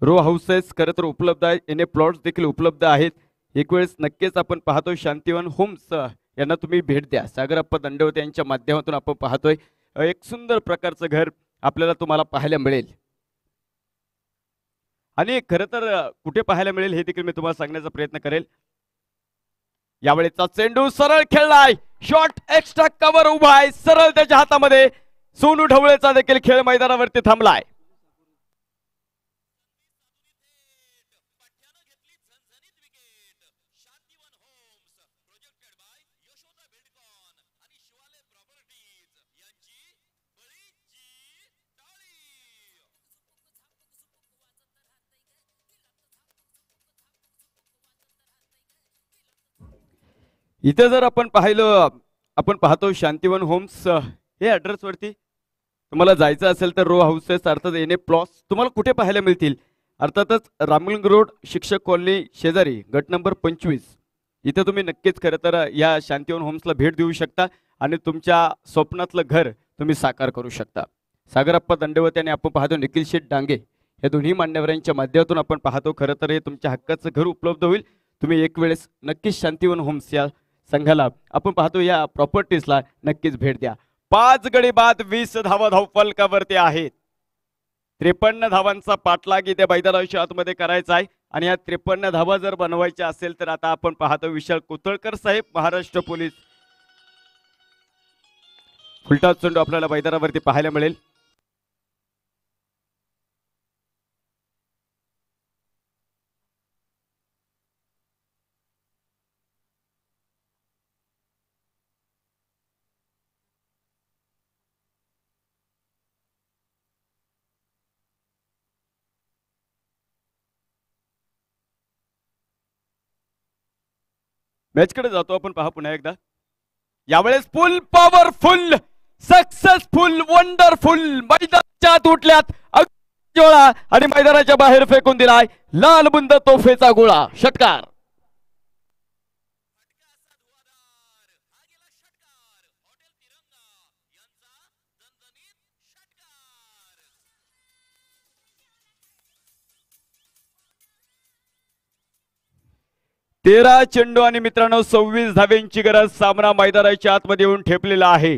रो हाऊसेस खरं तर उपलब्ध आहे. एने प्लॉट्स देखील उपलब्ध आहेत. एक वेळेस नक्कीच आपण पाहतोय शांतीवन होम्स यांना तुम्ही भेट द्या. सागरप्पा दंडवते यांच्या माध्यमातून आपण पाहतोय एक सुंदर प्रकारचं घर आपल्याला तुम्हाला पाहायला मिळेल. आणि खरं तर कुठे पाहायला मिळेल हे देखील मी तुम्हाला सांगण्याचा प्रयत्न करेल. यावेळेचा चेंडू सरळ खेळलाय, शॉट एक्स्ट्रा कव्हर उभा आहे सरळ त्याच्या हातामध्ये. सोनू ढवळेचा देखील खेळ मैदानावरती थांबलाय. इथे जर आपण पाहतो शांतिवन होम्स हे ऍड्रेस वरती तुम्हाला जायचं असेल तर रो हाऊसेस अर्थात एन ए प्लॉस तुम्हाला कुठे पाहायला मिळतील. अर्थातच रामलिंग रोड शिक्षक कॉलनी शेजारी गट नंबर 25 इथे तुम्ही नक्कीच खरं तर या शांतिवन होम्सला भेट देऊ शकता आणि तुमच्या स्वप्नातलं घर तुम्ही साकार करू शकता. सागरप्पा दंडवत आणि आपण पाहतो निखिल शेठ डांगे या दोन्ही मान्यवरांच्या माध्यमातून आपण पाहतो खरं तर हे तुमच्या हक्काचं घर उपलब्ध होईल. तुम्ही एक वेळेस नक्कीच शांतिवन होम्स या संघाला आपण पाहतो या प्रॉपर्टीजला नक्कीच भेट द्या. 5 गडी बाद 20 धावा धावफलकावरती आहेत. 53 धावांचा पाठलाग इथे मैदानाच्या आतमध्ये करायचा आहे आणि या 53 धावा जर बनवायच्या असेल तर आता आपण पाहतो विशाल कोतळकर साहेब महाराष्ट्र पोलीस फुलटा चेंडू आपल्याला मैदानावरती पाहायला मिळेल. मॅचकडे जातो आपण पहा पुन्हा एकदा. यावेळेस फुल पॉवरफुल सक्सेसफुल वंडरफुल मैदानाच्या तुटल्यात जोळा आणि मैदानाच्या बाहेर फेकून दिलाय लाल बुंद तोफेचा गोळा. षटकार. तेरा चेंडू आणि मित्रांनो 26 धाव्यांची गरज. सामना मैदानाच्या आतमध्ये येऊन ठेपलेला आहे.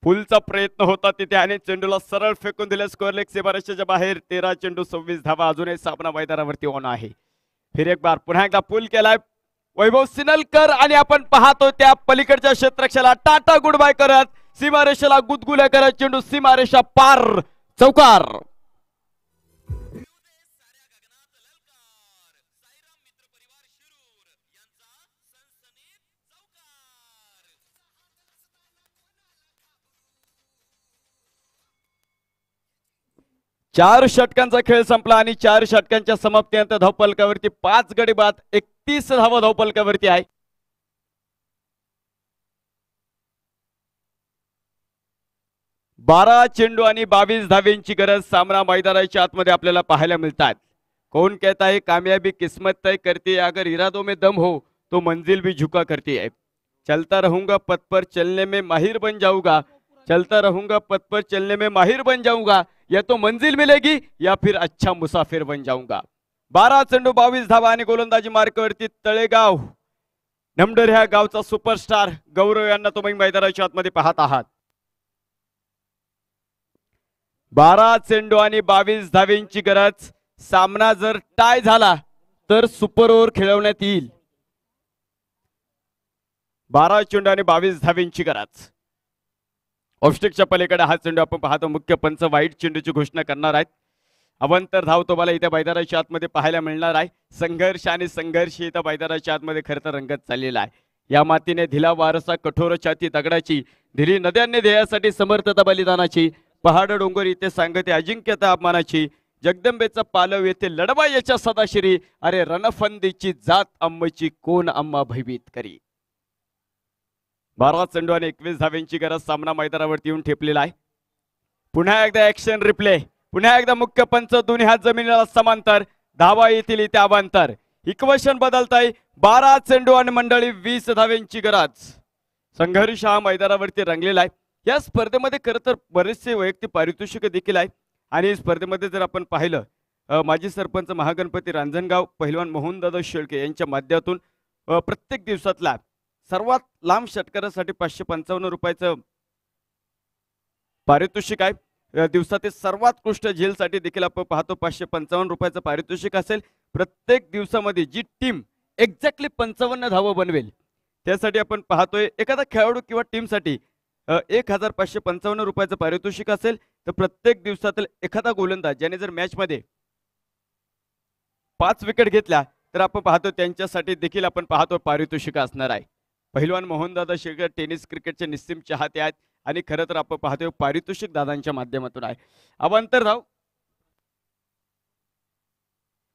फुलचा प्रयत्न होता तिथे आणि चेंडूला सरळ फेकून दिले स्कोअर लेग सीमारेषेच्या बाहेर. 13 चेंडू 26 धावा. अजूनही सामना मैदानावरती ऑन आहे. फिर एक बार पुन्हा एकदा पूल केलाय वैभव सिनलकर आणि आपण पाहतो त्या पलीकडच्या क्षेत्रक्षाला टाटा गुड बाय करत सीमारेषेला गुदगुल्या करत चेंडू सीमारेषा पार. चौकार. चार षटकांचा खेळ संपला आणि 4 षटकांच्या समाप्तीनंतर धावफलकावरती 5 गडी बाद 31 धावा धावफलकावरती आहे. बारा चेंडू आणि 22 धाव्यांची गरज. सामना मैदानाच्या आतमध्ये आपल्याला पाहायला मिळतात. कौन कहता है कामयाबी किस्मत तय करती है, अगर इरादों में दम हो तो मंजिल भी झुका करती है. चलता रहूंगा पथ पर चलने में माहिर बन जाऊंगा, चलता रहूंगा पथ पर चलने में माहिर बन जाऊंगा, या तो मंजिल मिलेगी या फिर अच्छा मुसाफिर बन जाऊंगा. 12 चेंडू 22 धावा आणि गोलंदाजी मार्कावरती तळेगाव नमडर ह्या गावचा सुपरस्टार गौरव यांना तुम्ही मैदानाच्या आतमध्ये पाहत आहात. 12 चेंडू आणि 22 धाव्यांची गरज. सामना जर टाय झाला तर सुपर ओव्हर खेळवण्यात येईल. 12 चेंडू आणि 22 धाव्यांची गरज. ऑफस्टिकच्या पलीकडे हा चेंडू आपण पाहतो. मुख्य पंच वाईट चेंडूची घोषणा करणार आहेत. अवंतर धाव तुम्हाला इथे मैदानाच्या आतमध्ये पाहायला मिळणार आहे. संघर्ष आणि संघर्ष इथं मैदानाच्या आतमध्ये खरं तर रंगत चाललेला आहे. या मातीने दिला वारसा कठोर छाती दगडाची, दिली नद्यांनी ध्येयासाठी समर्थता बलिदानाची, पहाड डोंगर इथे सांगते अजिंक्यता अपमानाची, जगदंबेचा पालव येथे लढवा याच्या सदाशिरी, अरे रणफंदीची जात अम्मची कोण अम्मा भयभीत करी. 12 चेंडू आणि 21 धाव्यांची गरज. सामना मैदानावरती येऊन ठेपलेला आहे. पुन्हा एकदा ऍक्शन रिप्ले. पुन्हा एकदा मुख्य पंच दोन्ही हात जमिनीला समांतर. धावा येतील इथे अवांतर. इक्वेशन बदलताय. 12 चेंडू आणि मंडळी 20 धाव्यांची गरज. संघर्ष हा मैदानावरती रंगलेला आहे. या स्पर्धेमध्ये खरं तर बरेचसे वैयक्तिक पारितोषिक देखील आहे आणि स्पर्धेमध्ये जर आपण पाहिलं माजी सरपंच महागणपती रांजणगाव, पहिलवान मोहनदादा शेळके यांच्या माध्यमातून प्रत्येक दिवसातला सर्वात लांब षटकारासाठी 555 रुपयाचं पारितोषिक आहे. दिवसातील सर्वात उत्कृष्ट झेलसाठी देखील आपण पाहतो 555 रुपयाचं पारितोषिक असेल. प्रत्येक दिवसामध्ये जी टीम एक्झॅक्टली 55 धावं बनवेल त्यासाठी आपण पाहतोय एखादा खेळाडू किंवा टीमसाठी 1555 रुपयाचं पारितोषिक असेल. तर प्रत्येक दिवसातील एखादा गोलंदाज ज्याने जर मॅच मध्ये 5 विकेट घेतल्या तर आपण पाहतो त्यांच्यासाठी देखील आपण पाहतो पारितोषिक असणार आहे. पहिलवान मोहनदादा शेळकर टेनिस क्रिकेटचे निस्सीम चाहते आहेत आणि खरं तर आपण पाहतोय पारितोषिक दादांच्या माध्यमातून आहे. अवांतर धाव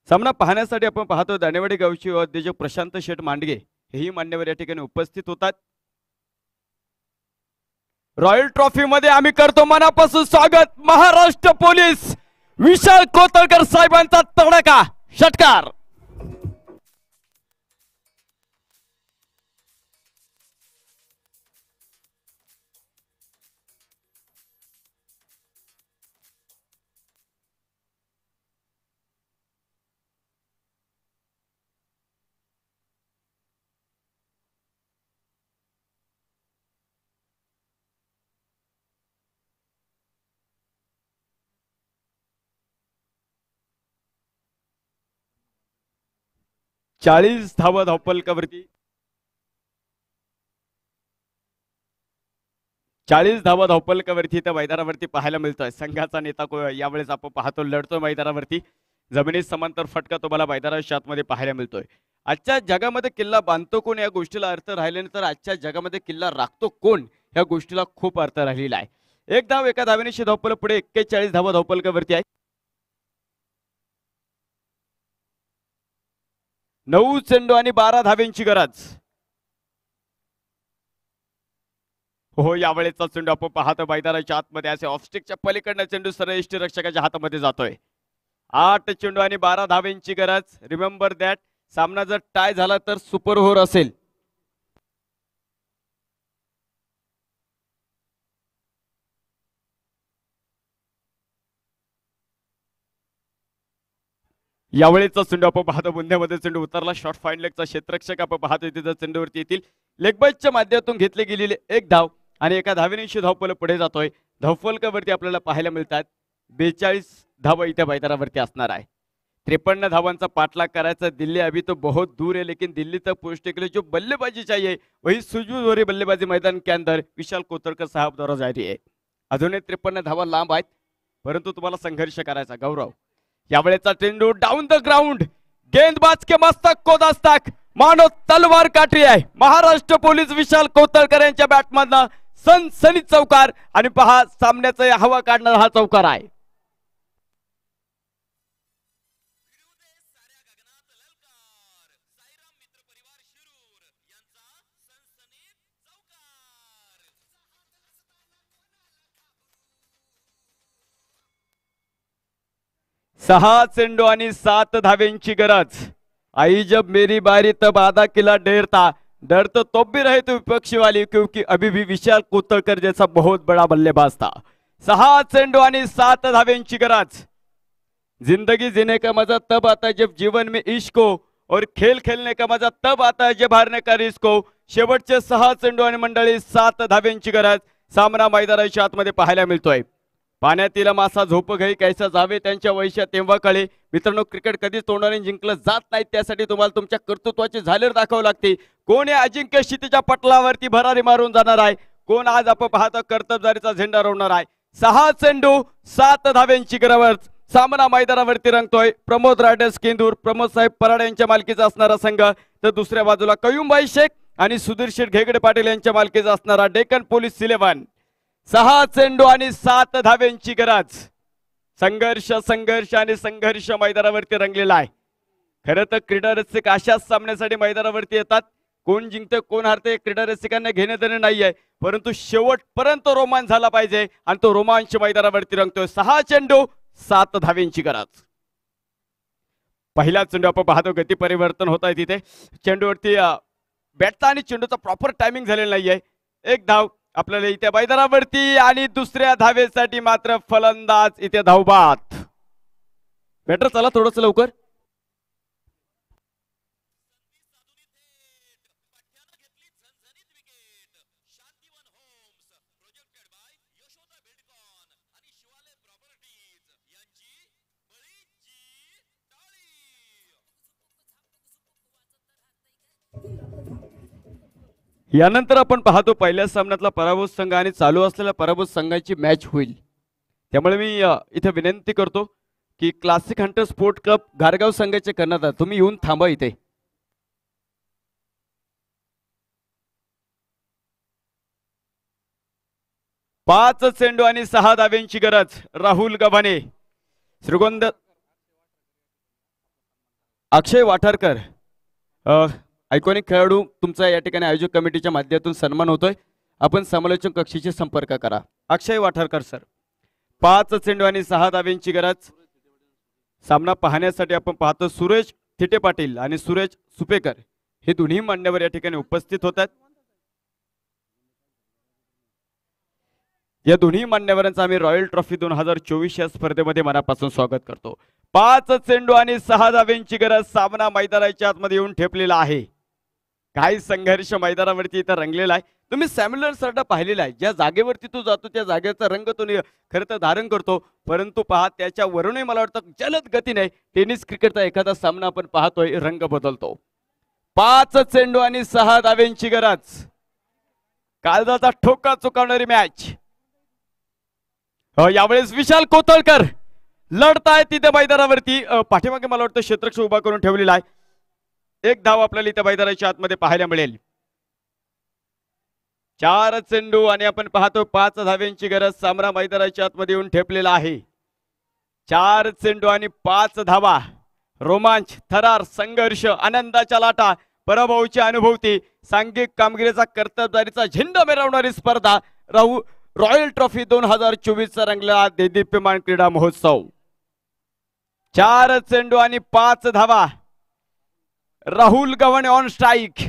सामना पाहण्यासाठी आपण पाहतो दानेवाडी गावचे उद्योजक प्रशांत शेठ मांडगे हेही मान्यवर या ठिकाणी उपस्थित होतात. रॉयल ट्रॉफी मध्ये आम्ही करतो मनापासून स्वागत महाराष्ट्र पोलीस विशाल कोतळकर साहेबांचा तडका षटकार. चाळीस धावा धावपलकावरती 40 धावा धावपलकावरती त्या मैदानावरती पाहायला मिळतोय. संघाचा नेता यावेळेस आपण पाहतो लढतोय मैदानावरती. जमिनीत समांतर फटका तुम्हाला मैदानाच्या आतमध्ये पाहायला मिळतोय. आजच्या जगामध्ये किल्ला बांधतो कोण या गोष्टीला अर्थ राहिल्यानंतर आजच्या जगामध्ये किल्ला राखतो कोण या गोष्टीला खूप अर्थ राहिलेला आहे. एक धाव एका धावेनिशी धावपल पुढे 41 धावा धावपलकावरती आहे. 9 चेंडू आणि 12 धावेंची गरज. हो यावेळेचा चेंडू आपण पाहतो मैदानाच्या आतमध्ये असे ऑफस्टिकच्या पलीकडनं चेंडू सरळ यष्टीरक्षकाच्या हातामध्ये जातोय. 8 चेंडू आणि 12 धावेंची गरज. रिमेंबर दॅट सामना जर टाय झाला तर सुपर ओव्हर असेल. यावेळेचा चेंडू आपण पाहतो बुंध्यामध्ये चेंडू उतरला. शॉर्ट फाईन लेगचा क्षेत्ररक्षक आपण पाहतो तिथं चेंडूवरती येतील. लेगबाईच्या माध्यमातून घेतले गेलेले एक धाव आणि एका धावेनिशी धावपल पुढे जातोय. धावफलकावरती आपल्याला पाहायला मिळतात 42 धावा इथे मैदानावरती असणार आहे. 53 धावांचा पाठलाग करायचा. दिल्ली अभी तो बहुत दूर है लेकिन दिल्ली तक पहुंचने के लिए जो बल्लेबाजी चाहिए वही सूझबूझ भरी बल्लेबाजी मैदान के अंदर विशाल कोतळकर साहब द्वारा जारी है. अजूनही 53 धावा लांब आहेत परंतु तुम्हाला संघर्ष करायचा. गौरव यावेळेचा चेंडू डाऊन द ग्राउंड गेंदबाज के मस्तक को दस्तक मानो तलवार काठी आहे. महाराष्ट्र पोलीस विशाल कोतळकर यांच्या बॅटमधनं सनसनी चौकार आणि पहा सामन्याचा हवा काढणारा हा चौकार आहे. सहा चेंडू आणि 7 धावेंची गरज. आई जब मेरी बारी तब आधा किला डरता डर तो भी रहे तो विपक्षी वाली क्योंकि अभी भी विशाल कोतळकर जैसा बहुत बड़ा बल्लेबाज था. 6 चेंडू आणि 7 धावेंची गरज. जिंदगी जीने का मजा तब आता है जब जीवन में इश्क हो और खेल खेलने का मजा तब आता है जब हारने का रिस्क हो. शेवटचे 6 चेंडू आणि मंडळी 7 धावेंची गरज. सामना मैदानाच्या आतमध्ये पाहायला मिळतोय. पाण्यातील मासा झोप घाई कैसा जावे त्यांच्या वैशात तेव्हा कळे. मित्रांनो क्रिकेट कधीच तोंडाने जिंकलं जात नाही. त्यासाठी तुम्हाला तुमच्या कर्तृत्वाची झालीर दाखवावी लागते. कोण या अजिंक्य क्षितिजा पटलावरती भरारी मारून जाणार आहे. कोण आज आपण पाहतो कर्तबजारीचा झेंडा रोवणार आहे. 6 चेंडू 7 धावेंची गरज. सामना मैदानावरती रंगतोय. प्रमोद रायडर्स केंदूर प्रमोद साहेब पराड यांच्या मालकीचा असणारा संघ तर दुसऱ्या बाजूला कयुमबाई शेख आणि सुधीर शेठ घेगडे पाटील यांच्या मालकीचा असणारा डेक्कन पोलीस 11. 6 चेंडू आणि 7 धावेंची गरज. संघर्ष संघर्ष आणि संघर्ष मैदानावरती रंगलेला आहे. खरं तर क्रीडा रसिक अशाच सामन्यासाठी मैदानावरती येतात. कोण जिंकते कोण हारते क्रीडा रसिकांना घेणे देणे नाहीये परंतु शेवटपर्यंत रोमांच झाला पाहिजे आणि तो रोमांच मैदानावरती रंगतोय. 6 चेंडू 7 धावेंची गरज. पहिला चेंडू आपण पाहतो गती परिवर्तन होत आहे तिथे. चेंडूवरती बॅटचा आणि चेंडूचा प्रॉपर टायमिंग झालेला नाहीये. एक धाव आपल्याला इथे मैदानावरती आणि दुसऱ्या धावेसाठी मात्र फलंदाज इथे धावबाद. बॅटर चला थोडस लवकर. यानंतर आपण पाहतो पहिल्या सामन्यातला पराभूत संघ आणि चालू असलेल्या पराभूत संघाची मॅच होईल. त्यामुळे मी इथे विनंती करतो की क्लासिक हंटर स्पोर्ट क्लब घारगाव संघाचे कर्णधार तुम्ही येऊन थांबा इथे. पाच चेंडू आणि 6 धाब्यांची गरज. राहुल गव्हाणे, श्रीगोंद, अक्षय वाठारकर, आयकॉनिक खेळाडू तुमचा या ठिकाणी आयोजक कमिटीच्या माध्यमातून सन्मान होतोय. आपण समालोचन कक्षीशी संपर्क करा. अक्षय वाठारकर सर, 5 चेंडू आणि 6 धाब्यांची गरज. सामना पाहण्यासाठी आपण पाहतो सुरेश थिटे पाटील आणि सुरेश सुपेकर हे दोन्ही मान्यवर या ठिकाणी उपस्थित होतात. या दोन्ही मान्यवरांचं आम्ही रॉयल ट्रॉफी 2024 या स्पर्धेमध्ये मनापासून स्वागत करतो. 5 चेंडू आणि 6 धाब्यांची गरज. सामना मैदानाच्या आतमध्ये येऊन ठेपलेला आहे. काही संघर्ष मैदानावरती इथं रंगलेला आहे. तुम्ही सॅम्युलर सरडा पाहिलेला आहे. ज्या जागेवरती तो जातो त्या जागेचा रंग तो खरं तर धारण करतो. परंतु पहा त्याच्यावरूनही मला वाटतं जलद गतीने टेनिस क्रिकेटचा एखादा सामना आपण पाहतोय रंग बदलतो. 5 चेंडू आणि 6 धाब्यांची गरज. काळजाचा ठोका चुकवणारी मॅच. यावेळेस विशाल कोतळकर लढताय तिथे मैदानावरती. पाठीमागे मला वाटतं क्षेत्ररक्षक उभा करून ठेवलेला आहे. एक धाव आपल्याला इथे मैदानाच्या आतमध्ये पाहायला मिळेल. 4 चेंडू आणि आपण पाहतो 5 धाव्यांची गरज. सामना मैदानाच्या आतमध्ये येऊन ठेपलेला आहे. 4 चेंडू आणि 5 धावा. रोमांच, थरार, संघर्ष, आनंदाच्या लाटा, पराभवाची अनुभूती, सांघिक कामगिरीचा कर्तबजारीचा झेंड मिरवणारी स्पर्धा रॉयल ट्रॉफी 2024 चा रंगला देदीप्यमान क्रीडा महोत्सव. 4 चेंडू आणि 5 धावा. Rahul Gavhane on strike.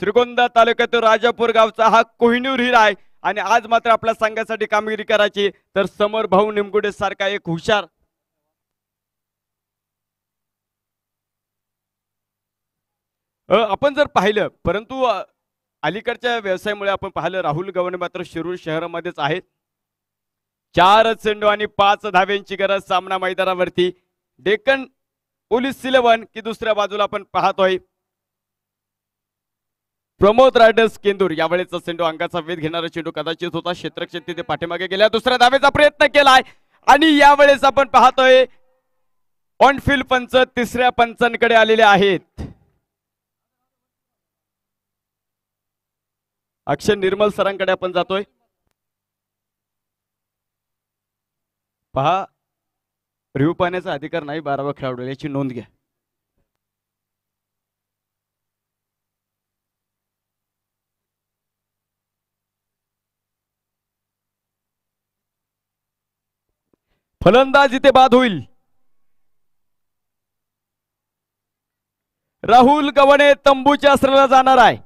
श्रीगोंदा तालुक्यातील राजापूर गावचा हा कोहिनूर हिरा आहे आणि आज मात्र आपल्या संघासाठी कामगिरी करायची. तर समोर भाऊ निमगुडे सारखा एक हुशार आपण जर पाहिलं, परंतु अलीकडच्या व्यवसायामुळे आपण पाहिलं राहुल गव्हाणे मात्र शिरूर शहरामध्येच आहेत. 4 चेंडू आणि 5 धाव्यांची गरज. सामना मैदानावरती डेक्कन पोलीस 11 की दुसऱ्या बाजूला आपण पाहतोय प्रमोद रायडर्स केंदूर. यावेळेचा चेंडू अंगाचा वेध घेणारा चेंडू कदाचित होता. क्षेत्ररक्षक तिथे पाठीमागे गेल्या. दुसऱ्या धावेचा प्रयत्न केलाय आणि यावेळेस आपण पाहतोय ऑन फील्ड पंच तिसऱ्या पंचांकडे आलेले आहेत. अक्षय निर्मल सरांकडे आपण जातोय. पहा, रिव्ह्यू पाहण्याचा अधिकार नाही 12वा खेळाडू, याची नोंद घ्या. फलंदाज इथे बाद होईल. राहुल गव्हाणे तंबूच्या आश्रयाला जाणार आहे.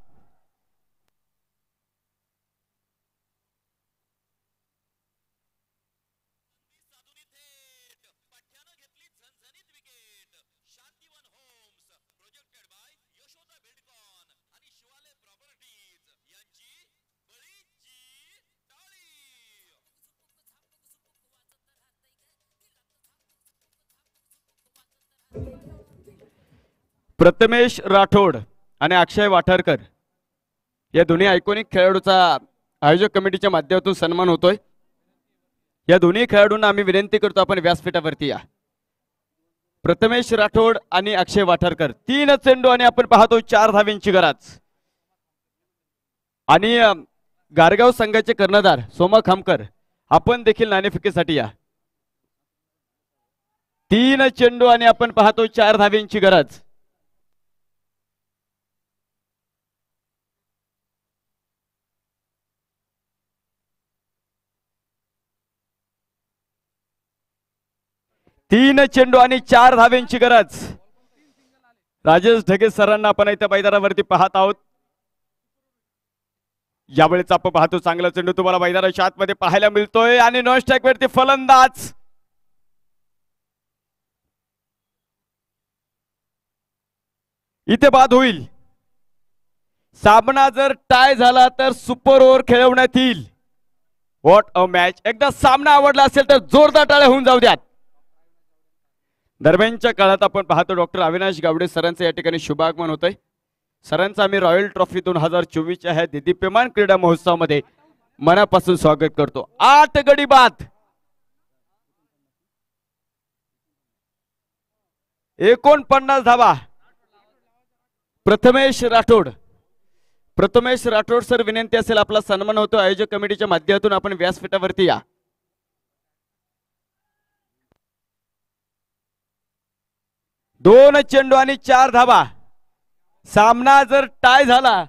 प्रथमेश राठोड आणि अक्षय वाठारकर या दोन्ही आयकॉनिक खेळाडूचा आयोजक कमिटीच्या माध्यमातून सन्मान होतोय. या दोन्ही खेळाडूंना आम्ही विनंती करतो आपण व्यासपीठावरती या. प्रथमेश राठोड आणि अक्षय वाठारकर. 3 चेंडू आणि आपण पाहतो 4 धाव्यांची गरज. आणि गारगाव संघाचे कर्णधार सोमा खामकर आपण देखील नाणेफेकीसाठी या. 3 चेंडू आणि आपण पाहतो 4 धाव्यांची गरज. तीन चेंडू आणि 4 धाव्यांची गरज. राजेश ढगे सरांना आपण इथे मैदानावरती पाहत आहोत. यावेळेस आपण पाहतो चांगला चेंडू तुम्हाला मैदानाच्या आतमध्ये पाहायला मिळतोय आणि नॉन स्ट्राईक वरती फलंदाज. इथे बाद होईल. सामना जर टाय झाला तर सुपर ओव्हर खेळवण्यात येईल. What a match. एकदा सामना आवडला असेल तर जोरदार टाळ्या होऊन जाऊ द्यात. दरम्यानच्या काळात आपण पाहतो डॉक्टर अविनाश गावडे सरांचं या ठिकाणी शुभागमन होतंय. सरांचं आम्ही रॉयल ट्रॉफी 2024च्या ह्या दिदीप्यमान क्रीडा महोत्सवामध्ये मनापासून स्वागत करतो. 8 गडी बाद, 49 धावा. प्रथमेश राठोड, प्रथमेश राठोड सर, विनंती असेल आपला सन्मान होतो आयोजक कमिटीच्या माध्यमातून आपण व्यासपीठावरती या. दोन चेंडू आणि 4 धावा. सामना जर टाय झाला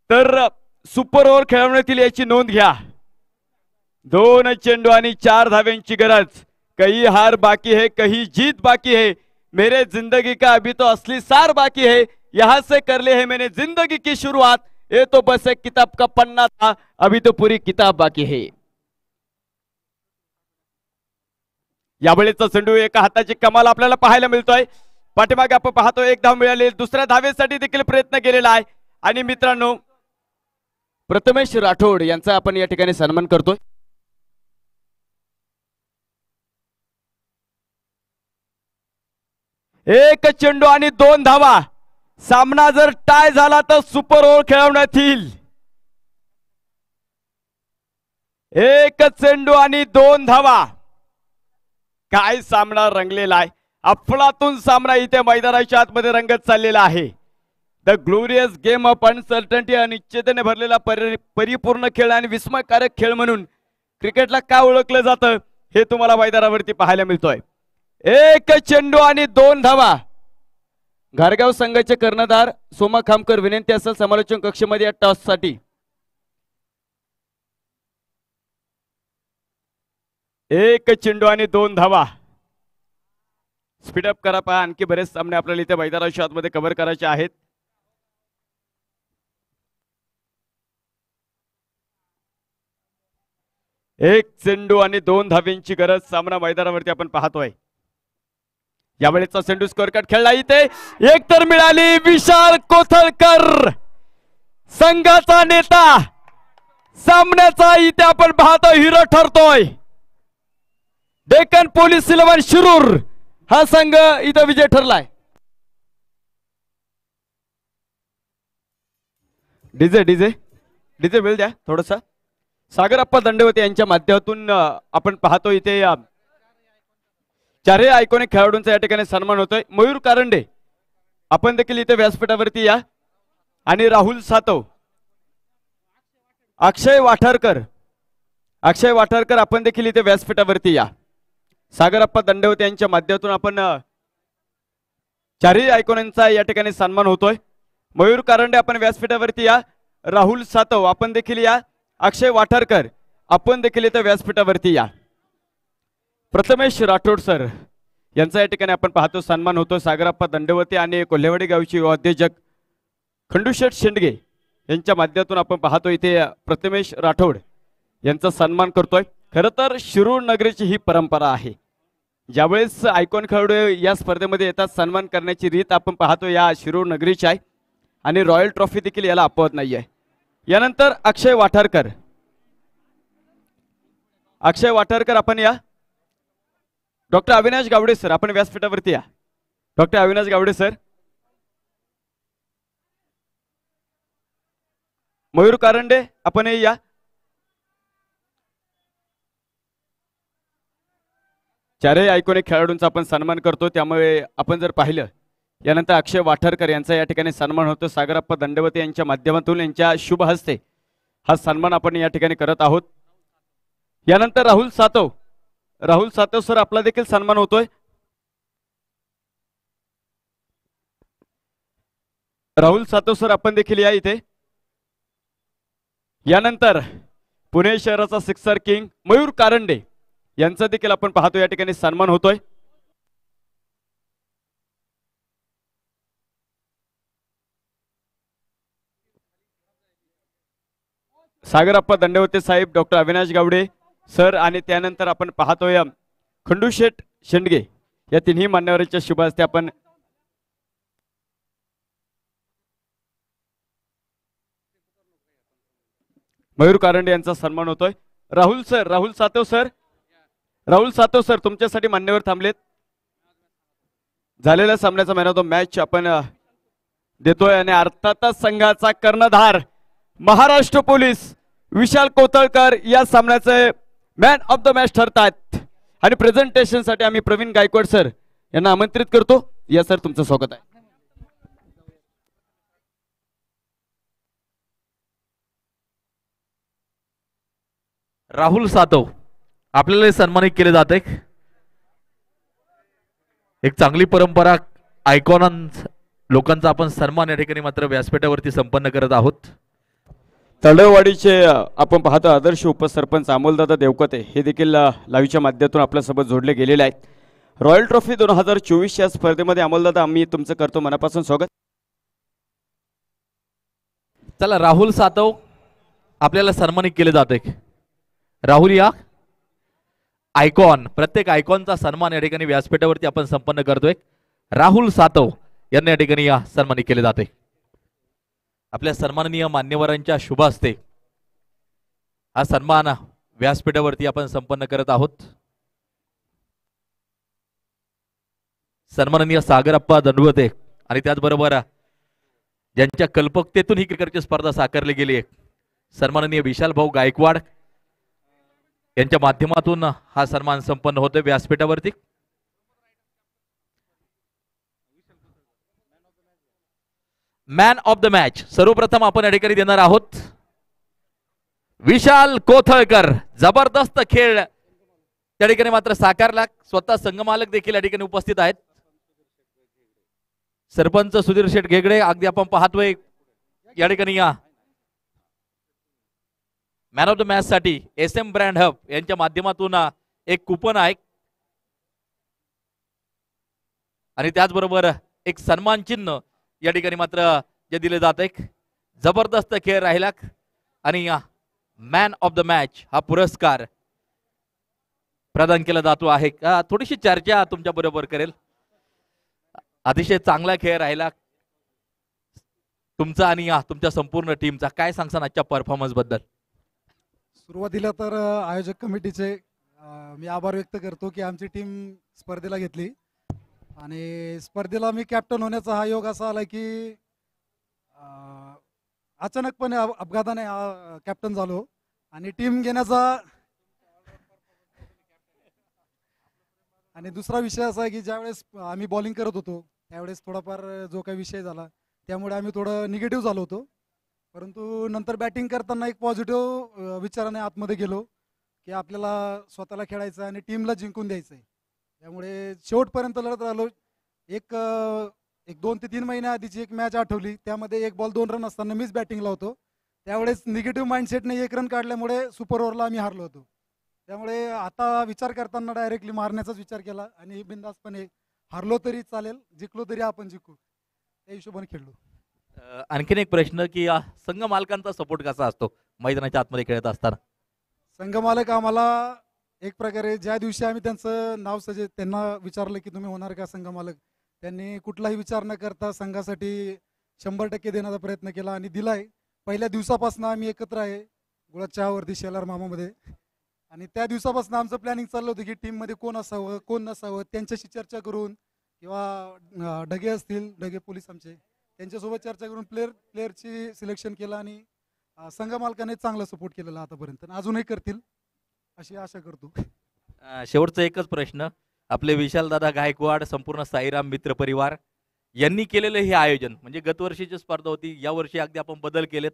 तर सुपर ओव्हर खेळवण्यात येईल याची नोंद घ्या. 2 चेंडू आणि 4 धाव्यांची गरज. कहीं हार बाकी है, कहीं जीत बाकी है. मेरे जिंदगी का अभी तो असली सार बाकी है. यहां से कर ले है मैंने जिंदगी की शुरुआत. ये तो बस एक किताब का पन्ना था, अभी तो पूरी किताब बाकी है. यावेळेचा चेंडू एका हाताची कमाल आपल्याला पाहायला मिळतोय. पाठीमागे आपण पाहतो 1 धाव मिळाली. दुसऱ्या धावेसाठी देखील प्रयत्न केलेला आहे. आणि मित्रांनो, प्रथमेश राठोड यांचा आपण या ठिकाणी सन्मान करतोय. एक चेंडू आणि 2 धावा. सामना जर टाय झाला तर सुपर ओव्हर खेळवण्यात येईल. 1 चेंडू आणि 2 धावा. काय सामना रंगलेला आहे. अफलातून सामना इथे मैदानाच्या आतमध्ये रंगत चाललेला आहे. The glorious game of uncertainty, अनिश्चिततेने भरलेला परिपूर्ण खेळ आणि विस्मयकारक खेळ म्हणून क्रिकेटला काय ओळखलं जातं हे तुम्हाला मैदानावरती पाहायला मिळतोय. 1 चेंडू आणि 2 धावा. घारगाव संघाचे कर्णधार सोमा खामकर, विनंती असेल समालोचन कक्षामध्ये या टॉस साठी. 1 चेंडू आणि 2 धावा. स्पीडअप करा, पहा आणखी बरेच सामने आपल्याला इथे मैदानाच्या आतमध्ये कव्हर करायचे आहेत. एक चेंडू आणि 2 धाव्यांची गरज सामना मैदानावरती आपण पाहतोय. यावेळेचा चेंडू स्कोअर कार्ड खेळला इथे. एक तर मिळाली. विशाल कोथळकर संघाचा नेता सामन्याचा इथे आपण पाहतो हिरो ठरतोय. डेक्कन पोलीस 11 शिरूर हा संघ इथं विजय ठरलाय. डीजे डीजे डीजे वेळ द्या थोडसा. सागरप्पा दंडवते यांच्या माध्यमातून आपण पाहतो इथे 4 आयकॉनिक खेळाडूंचा या ठिकाणी सन्मान होतोय. मयूर कारंडे आपण देखील इथे व्यासपीठावरती या. आणि राहुल सातव, अक्षय वाठारकर, अक्षय वाठारकर आपण देखील इथे व्यासपीठावरती या. सागरप्पा दंडवते यांच्या माध्यमातून आपण 4 आयकॉनिकचा या ठिकाणी सन्मान होतोय. मयूर कारंडे आपण व्यासपीठावरती या. राहुल सातव आपण देखील या. अक्षय वाठारकर आपण देखील इथे व्यासपीठावरती या. प्रथमेश राठोड सर यांचा या ठिकाणी आपण पाहतो सन्मान होतो. सागरप्पा दंडवते आणि कोल्हेवाडी गावचे उद्योजक खंडूशेठ शेंडगे यांच्या माध्यमातून आपण पाहतो इथे प्रथमेश राठोड यांचा सन्मान करतोय. खरं तर शिरूर नगरीची ही परंपरा आहे. ज्यावेळेस आयकॉन खेळाडू या स्पर्धेमध्ये येतात सन्मान करण्याची रीत आपण पाहतो या शिरूर नगरीची आहे. आणि रॉयल ट्रॉफी देखील याला अपवाद नाही आहे. यानंतर अक्षय वाठारकर, अक्षय वाठारकर आपण या. डॉक्टर अविनाश गावडे सर आपण व्यासपीठावरती या. Doctor Avinash Gawade sir. मयूर कारंडे आपण या. चारही आयकॉनिक खेळाडूंचा आपण सन्मान करतो. त्यामुळे आपण जर पाहिलं यानंतर अक्षय वाठारकर यांचा या ठिकाणी सन्मान होतो. सागरप्पा दंडवते यांच्या माध्यमातून यांच्या शुभ हस्ते हा सन्मान आपण या ठिकाणी करत आहोत. यानंतर राहुल सातव, राहुल सातव सर आपला देखील सन्मान होतोय. राहुल सातव सर आपण देखील या इथे. यानंतर पुणे शहराचा सिक्सर किंग मयूर कारंडे यांचा देखील आपण पाहतो या ठिकाणी सन्मान होतोय. सागरप्पा दंडवते साहेब, डॉक्टर अविनाश गावडे सर आणि त्यानंतर आपण पाहतोय खंडूशेठ शेंडगे या तिन्ही मान्यवरांच्या शुभ हस्ते आपण मयूर कारंडे यांचा सन्मान होतोय. Rahul sir, Rahul Satav sir, Rahul Satav sir तुमच्यासाठी मान्यवर थांबलेत. झालेल्या सामन्याचा मॅन ऑफ द मॅच आपण देतोय आणि अर्थातच संघाचा कर्णधार महाराष्ट्र पोलीस विशाल कोतळकर या सामन्याचे मॅन ऑफ द मॅच ठरतात आणि प्रेझेंटेशन साठी आम्ही प्रवीण गायकवाड सर यांना आमंत्रित करतो. या सर, तुमचं स्वागत आहे. राहुल सातव आपल्याला सन्मानित केले जाते. एक चांगली परंपरा, आयकॉन लोकांचा आपण सन्मान या ठिकाणी मात्र व्यासपीठावरती संपन्न करत आहोत. तळेवाडीचे आपण पाहतो आदर्श उपसरपंच अमोलदादा देवकते हे देखील लाईव्हच्या माध्यमातून आपल्यासोबत जोडले गेलेले आहेत. रॉयल ट्रॉफी 2024 या स्पर्धेमध्ये अमोलदादा आम्ही तुमचं करतो मनापासून स्वागत. चला, राहुल सातव आपल्याला सन्मानित केले जाते. राहुल या आयकॉन, प्रत्येक आयकॉनचा सन्मान या ठिकाणी व्यासपीठावरती आपण संपन्न करतोय. राहुल सातव यांना या ठिकाणी या सन्मानित केले जाते. आपल्या सन्माननीय मान्यवरांच्या शुभ हस्ते हा सन्मान व्यासपीठावरती आपण संपन्न करत आहोत. सन्माननीय सागरप्पा दंडवते आणि त्याचबरोबर ज्यांच्या कल्पकतेतून ही क्रिकेटची स्पर्धा साकारली गेली आहे, सन्माननीय विशाल भाऊ गायकवाड यांच्या माध्यमातून हा सन्मान संपन्न होतोय व्यासपीठावरती. मॅन ऑफ द मॅच सर्वप्रथम आपण या ठिकाणी देणार आहोत विशाल कोथळकर. जबरदस्त खेळ त्या ठिकाणी मात्र साकारला. स्वतः संघमालक देखील या ठिकाणी उपस्थित आहेत. सरपंच सुधीर शेठ घेगडे अगदी आपण पाहतोय या ठिकाणी या मॅन ऑफ द मॅच साठी SM ब्रँड हब यांच्या माध्यमातून एक कुपन आहे आणि त्याचबरोबर एक सन्मान चिन्ह या ठिकाणी मात्र जे दिले जात आहे. जबरदस्त खेळ राहिला आणि मॅन ऑफ द मॅच हा पुरस्कार प्रदान केला जातो आहे. थोडीशी चर्चा तुमच्या बरोबर करेल. अतिशय चांगला खेळ राहिला तुमचा आणि तुमच्या संपूर्ण टीमचा. काय सांगसान आजच्या परफॉर्मन्स बद्दल? सुरुवातीला तर आयोजक कमिटीचे मी आभार व्यक्त करतो की आमची टीम स्पर्धेला घेतली आणि स्पर्धेला मी कॅप्टन होण्याचा हा योग असा आला की अचानकपणे अपघाताने कॅप्टन झालो आणि टीम घेण्याचा. आणि दुसरा विषय असा आहे की ज्यावेळेस आम्ही बॉलिंग करत होतो त्यावेळेस थोडाफार जो काही विषय झाला त्यामुळे आम्ही थोडं निगेटिव्ह झालो होतो, परंतु नंतर बॅटिंग करताना एक पॉझिटिव्ह विचाराने आतमध्ये गेलो की आपल्याला स्वतःला खेळायचं आणि टीमला जिंकून द्यायचं आहे. त्यामुळे शेवटपर्यंत लढत राहिलो. एक 2 ते 3 महिन्याआधीची एक मॅच आठवली, त्यामध्ये 1 बॉल 2 रन असताना मीच बॅटिंगला होतो. त्यावेळेस निगेटिव्ह माइंडसेटने 1 रन काढल्यामुळे सुपर ओव्हरला आम्ही हारलो होतो. त्यामुळे आता विचार करताना डायरेक्टली मारण्याचाच विचार केला आणि बिंदासपणे हारलो तरी चालेल, जिंकलो तरी आपण जिंकू, त्या हिशोबाने खेळलो. आणखीन एक प्रश्न की संघ मालकांचा सपोर्ट कसा असतो मैदानाच्या आतमध्ये खेळत असताना? संघ मालक आम्हाला एक प्रकारे ज्या दिवशी आम्ही त्यांचं नाव त्यांना विचारलं की तुम्ही होणार का संघ मालक, त्यांनी कुठलाही विचार न करता संघासाठी 100% देण्याचा प्रयत्न केला आणि दिलाय. पहिल्या दिवसापासून आम्ही एकत्र आहे गुळात चहावरती शेलार मामामध्ये आणि त्या दिवसापासून आमचं प्लॅनिंग चाललं होतं की टीममध्ये कोण असावं कोण नसावं, त्यांच्याशी चर्चा करून किंवा ढगे असतील, ढगे पोलीस आमचे, त्यांच्यासोबत चर्चा करून प्लेअरची सिलेक्शन केलं आणि संघ मालकाने चांगला सपोर्ट केलेला आतापर्यंत, अजूनही करतील अशी आशा करतो. शेवटचा एकच प्रश्न, आपले विशालदादा गायकवाड, संपूर्ण साईराम मित्र परिवार यांनी केलेलं हे आयोजन, म्हणजे गतवर्षीची स्पर्धा होती, यावर्षी अगदी आपण बदल केलेत.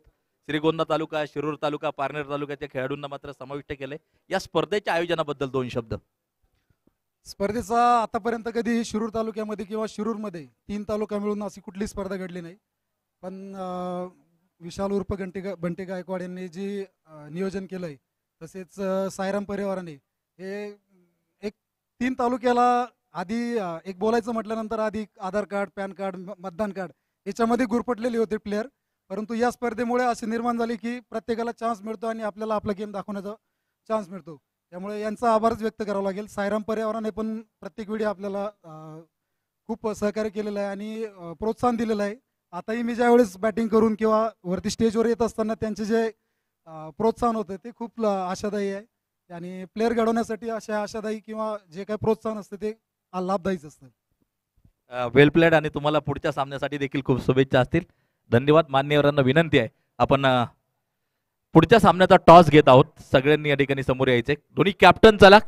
श्रीगोंदा तालुका, शिरूर तालुका, पारनेर तालुक्याच्या खेळाडूंना मात्र समाविष्ट केले. या स्पर्धेच्या आयोजनाबद्दल 2 शब्द. स्पर्धेचा आतापर्यंत कधी शिरूर तालुक्यामध्ये किंवा शिरूरमध्ये 3 तालुका मिळून अशी कुठली स्पर्धा घडली नाही, पण विशाल उर्फ बंटे गायकवाड यांनी जी नियोजन केलंय, तसेच साईराम परिवाराने हे एक 3 तालुक्याला आधी एक बोलायचं म्हटल्यानंतर आधी आधार कार्ड, पॅन कार्ड, मतदान कार्ड याच्यामध्ये गुरफटलेले होते प्लेयर, परंतु या स्पर्धेमुळे असे निर्माण झाले की प्रत्येकाला चान्स मिळतो आणि आपल्याला आपला गेम दाखवण्याचा चान्स मिळतो. त्यामुळे यांचा आभारच व्यक्त करावा लागेल. साईराम परिवाराने पण प्रत्येक वेळी आपल्याला खूप सहकार्य केलेलं आहे आणि प्रोत्साहन दिलेलं आहे. आताही मी ज्यावेळेस बॅटिंग करून किंवा वरती स्टेजवर येत असताना त्यांचे जे प्रोत्साहन होतं ते खूप आशादायी आहे आणि प्लेअर घडवण्यासाठी अशा आशादायी किंवा जे काही प्रोत्साहन असतं ते लाभदायीच असतं. वेल प्लेड आणि तुम्हाला पुढच्या सामन्यासाठी देखील खूप शुभेच्छा असतील. धन्यवाद. मान्यवरांना विनंती आहे, आपण पुढच्या सामन्याचा टॉस घेत आहोत. सगळ्यांनी या ठिकाणी समोर यायचे. दोन्ही कॅप्टन चला.